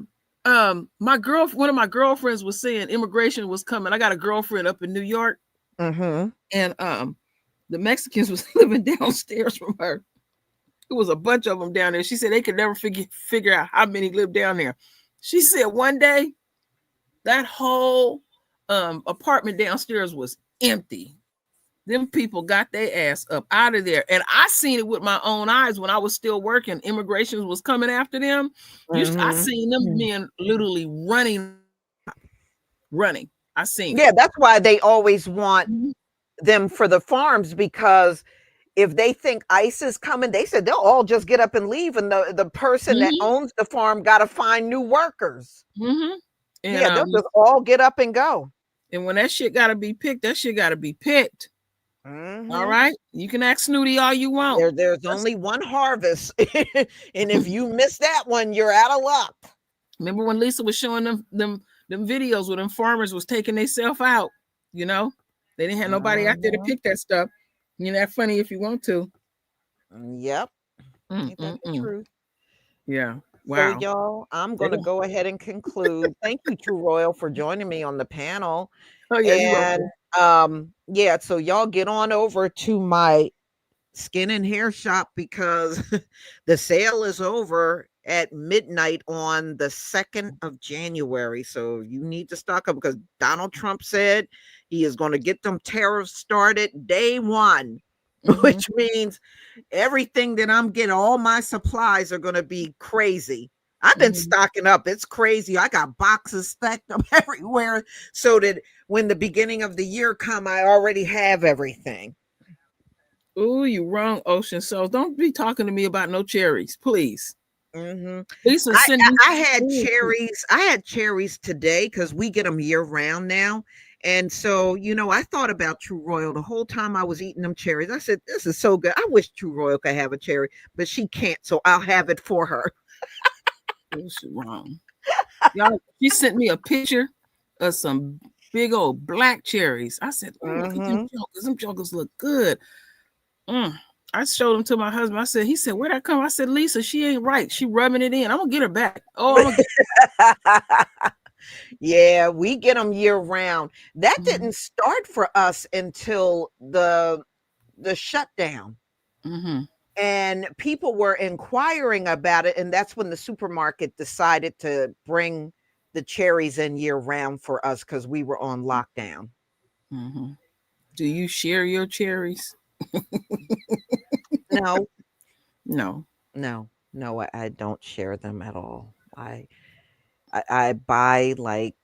When my girl, one of my girlfriends was saying immigration was coming. I got a girlfriend up in New York, Mhm. and the Mexicans was living downstairs from her. It was a bunch of them down there. She said they could never figure out how many lived down there. She said one day that whole apartment downstairs was empty. Them people got their ass up out of there. And I seen it with my own eyes when I was still working. Immigration was coming after them. I Mhm. seen them men literally running. I seen it. Yeah, that's why they always want Mhm. them for the farms because if they think ICE is coming, they said they'll all just get up and leave, and the person that Mhm. owns the farm got to find new workers. Mhm. And Yeah, they'll just all get up and go. when that shit gotta be picked, that shit gotta be picked. All Mhm. right. You can act snooty all you want. There's only one harvest, and if you miss that one, you're out of luck. Remember when Lisa was showing them videos where them farmers was taking themselves out, you know? They didn't have nobody out there to Mhm. pick that stuff. You know, that funny if you want to. Yep, Mm, ain't that mm, the mm. truth? Yeah. So, Wow. y'all, I'm They gonna don't- go ahead and conclude. Thank you, True Royal, for joining me on the panel. Oh yeah, you And welcome. yeah, so y'all get on over to my skin and hair shop because the sale is over at midnight on the 2nd of January. So you need to stock up because Donald Trump said he is going to get them tariffs started day one. Mm-hmm. which means everything that I'm getting, all my supplies are going to be crazy. I've been Mm-hmm. stocking up. It's crazy. I got boxes stacked up everywhere so that when the beginning of the year come, I already have everything. Ooh, you wrong, Ocean Souls. Don't be talking to me about no cherries, please. Hmm. Lisa, I, send me I some had food. cherries. I had cherries today because we get them year round now. And so, I thought about True Royal the whole time I was eating them cherries. I said, this is so good. I wish True Royal could have a cherry, but she can't. So I'll have it for her. Oh, she wrong. Y'all, she sent me a picture of some big old black cherries. I said, "Oh, look at them Hmm. jokers. Them jokers look good." Mm. I showed them to my husband. He said, "Where'd that come?" I said, "Lisa, she ain't right. She rubbing it in. I'm gonna get her back. Oh, I'm gonna get." Yeah, we get them year round. That Mm-hmm. didn't start for us until the shutdown. Mm-hmm. And people were inquiring about it, and that's when the supermarket decided to bring the cherries in year round for us because we were on lockdown. Mm-hmm. Do you share your cherries? No, No. no, I don't share them at all. I buy like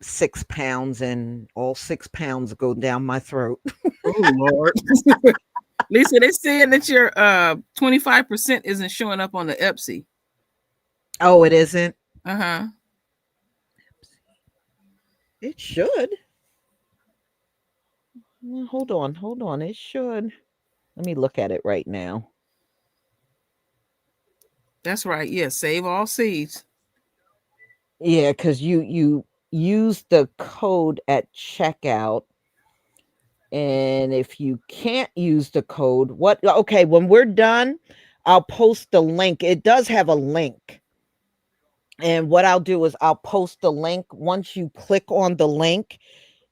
6 pounds, and all 6 pounds go down my throat. Oh Lord. Lisa, they saying that your 25% isn't showing up on the Epsi. Oh, it isn't. Uh-huh. It should. Hold on. It should. Let me look at it right now. That's right. Yeah, save all seeds. Yeah, because you use the code at checkout, and if you can't use the code, what? Okay, when we're done, I'll post the link. It does have a link, and what I'll do is I'll post the link. Once you click on the link,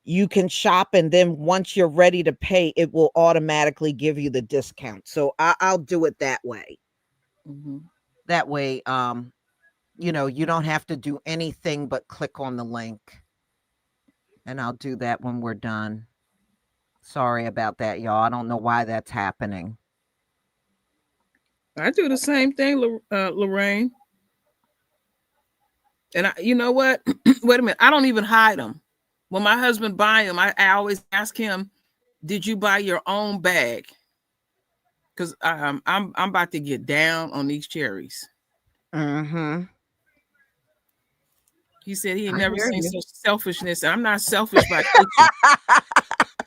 you can shop, and then once you're ready to pay, it will automatically give you the discount. So I'll do it that way. Mm-hmm. That way, you don't have to do anything but click on the link, and I'll do that when we're done. Sorry about that, y'all. I don't know why that's happening. I do the same thing, Lorraine. And you know what? Wait a minute. I don't even hide them. When my husband buy them, I always ask him, "Did you buy your own bag?" Because I'm about to get down on these cherries. Mhm. He said he had I never hear seen you. such selfishness. And I'm not selfish by nature.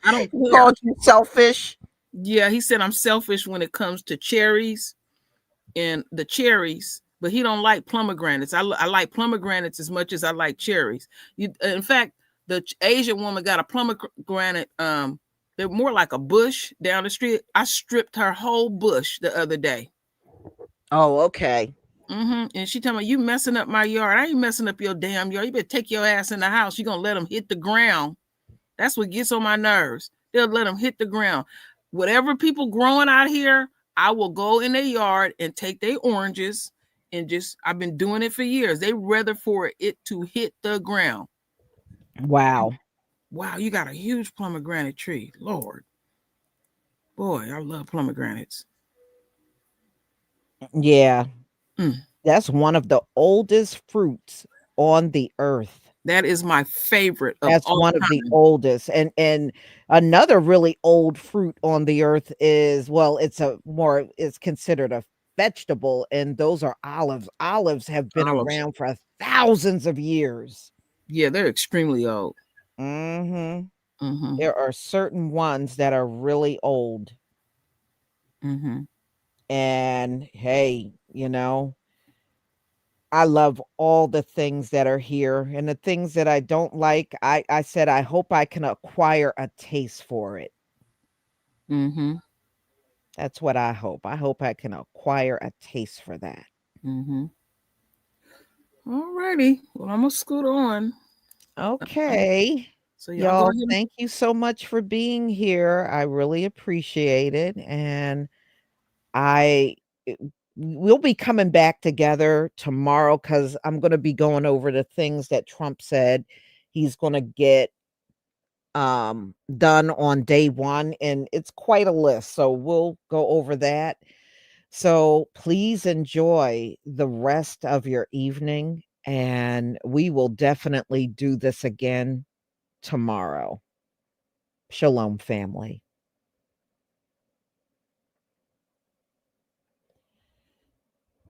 I don't He care. called you selfish? Yeah, he said I'm selfish when it comes to cherries and the cherries, but he don't like pomegranates. I like pomegranates as much as I like cherries. In fact, the Asian woman got a pomegranate. They're more like a bush down the street. I stripped her whole bush the other day. Oh, okay. And she told me, "You messing up my yard. I ain't messing up your damn yard. You better take your ass in the house. You gonna let them hit the ground." That's what gets on my nerves. They'll let them hit the ground. Whatever people growing out here, I will go in their yard and take their oranges and just, I've been doing it for years. They rather for it to hit the ground. Wow. Wow, you got a huge pomegranate tree. Lord, boy, I love pomegranates. Yeah. Mm, That's one of the oldest fruits on the earth. that is my favorite of That's all one of the time. oldest, and another really old fruit on the earth is, well, it's considered a vegetable, and those are olives. Olives have been Olives. around for thousands of years. Yeah, they're extremely old. Mhm. Mm-hmm. There are certain ones that are really old, Mm-hmm. and hey, I love all the things that are here, and the things that I don't like, I said I hope I can acquire a taste for it. Mm-hmm. That's what I hope. I hope I can acquire a taste for that. Mm-hmm. All righty. Well, I'm gonna scoot on. I'm Okay. So y'all go Y'all, ahead. thank you so much for being here. I really appreciate it. And I eh, we'll be coming back together tomorrow because I'm going to be going over the things that Trump said he's going to get done on day 1, and it's quite a list, so we'll go over that. So please enjoy the rest of your evening, and we will definitely do this again tomorrow. Shalom, family.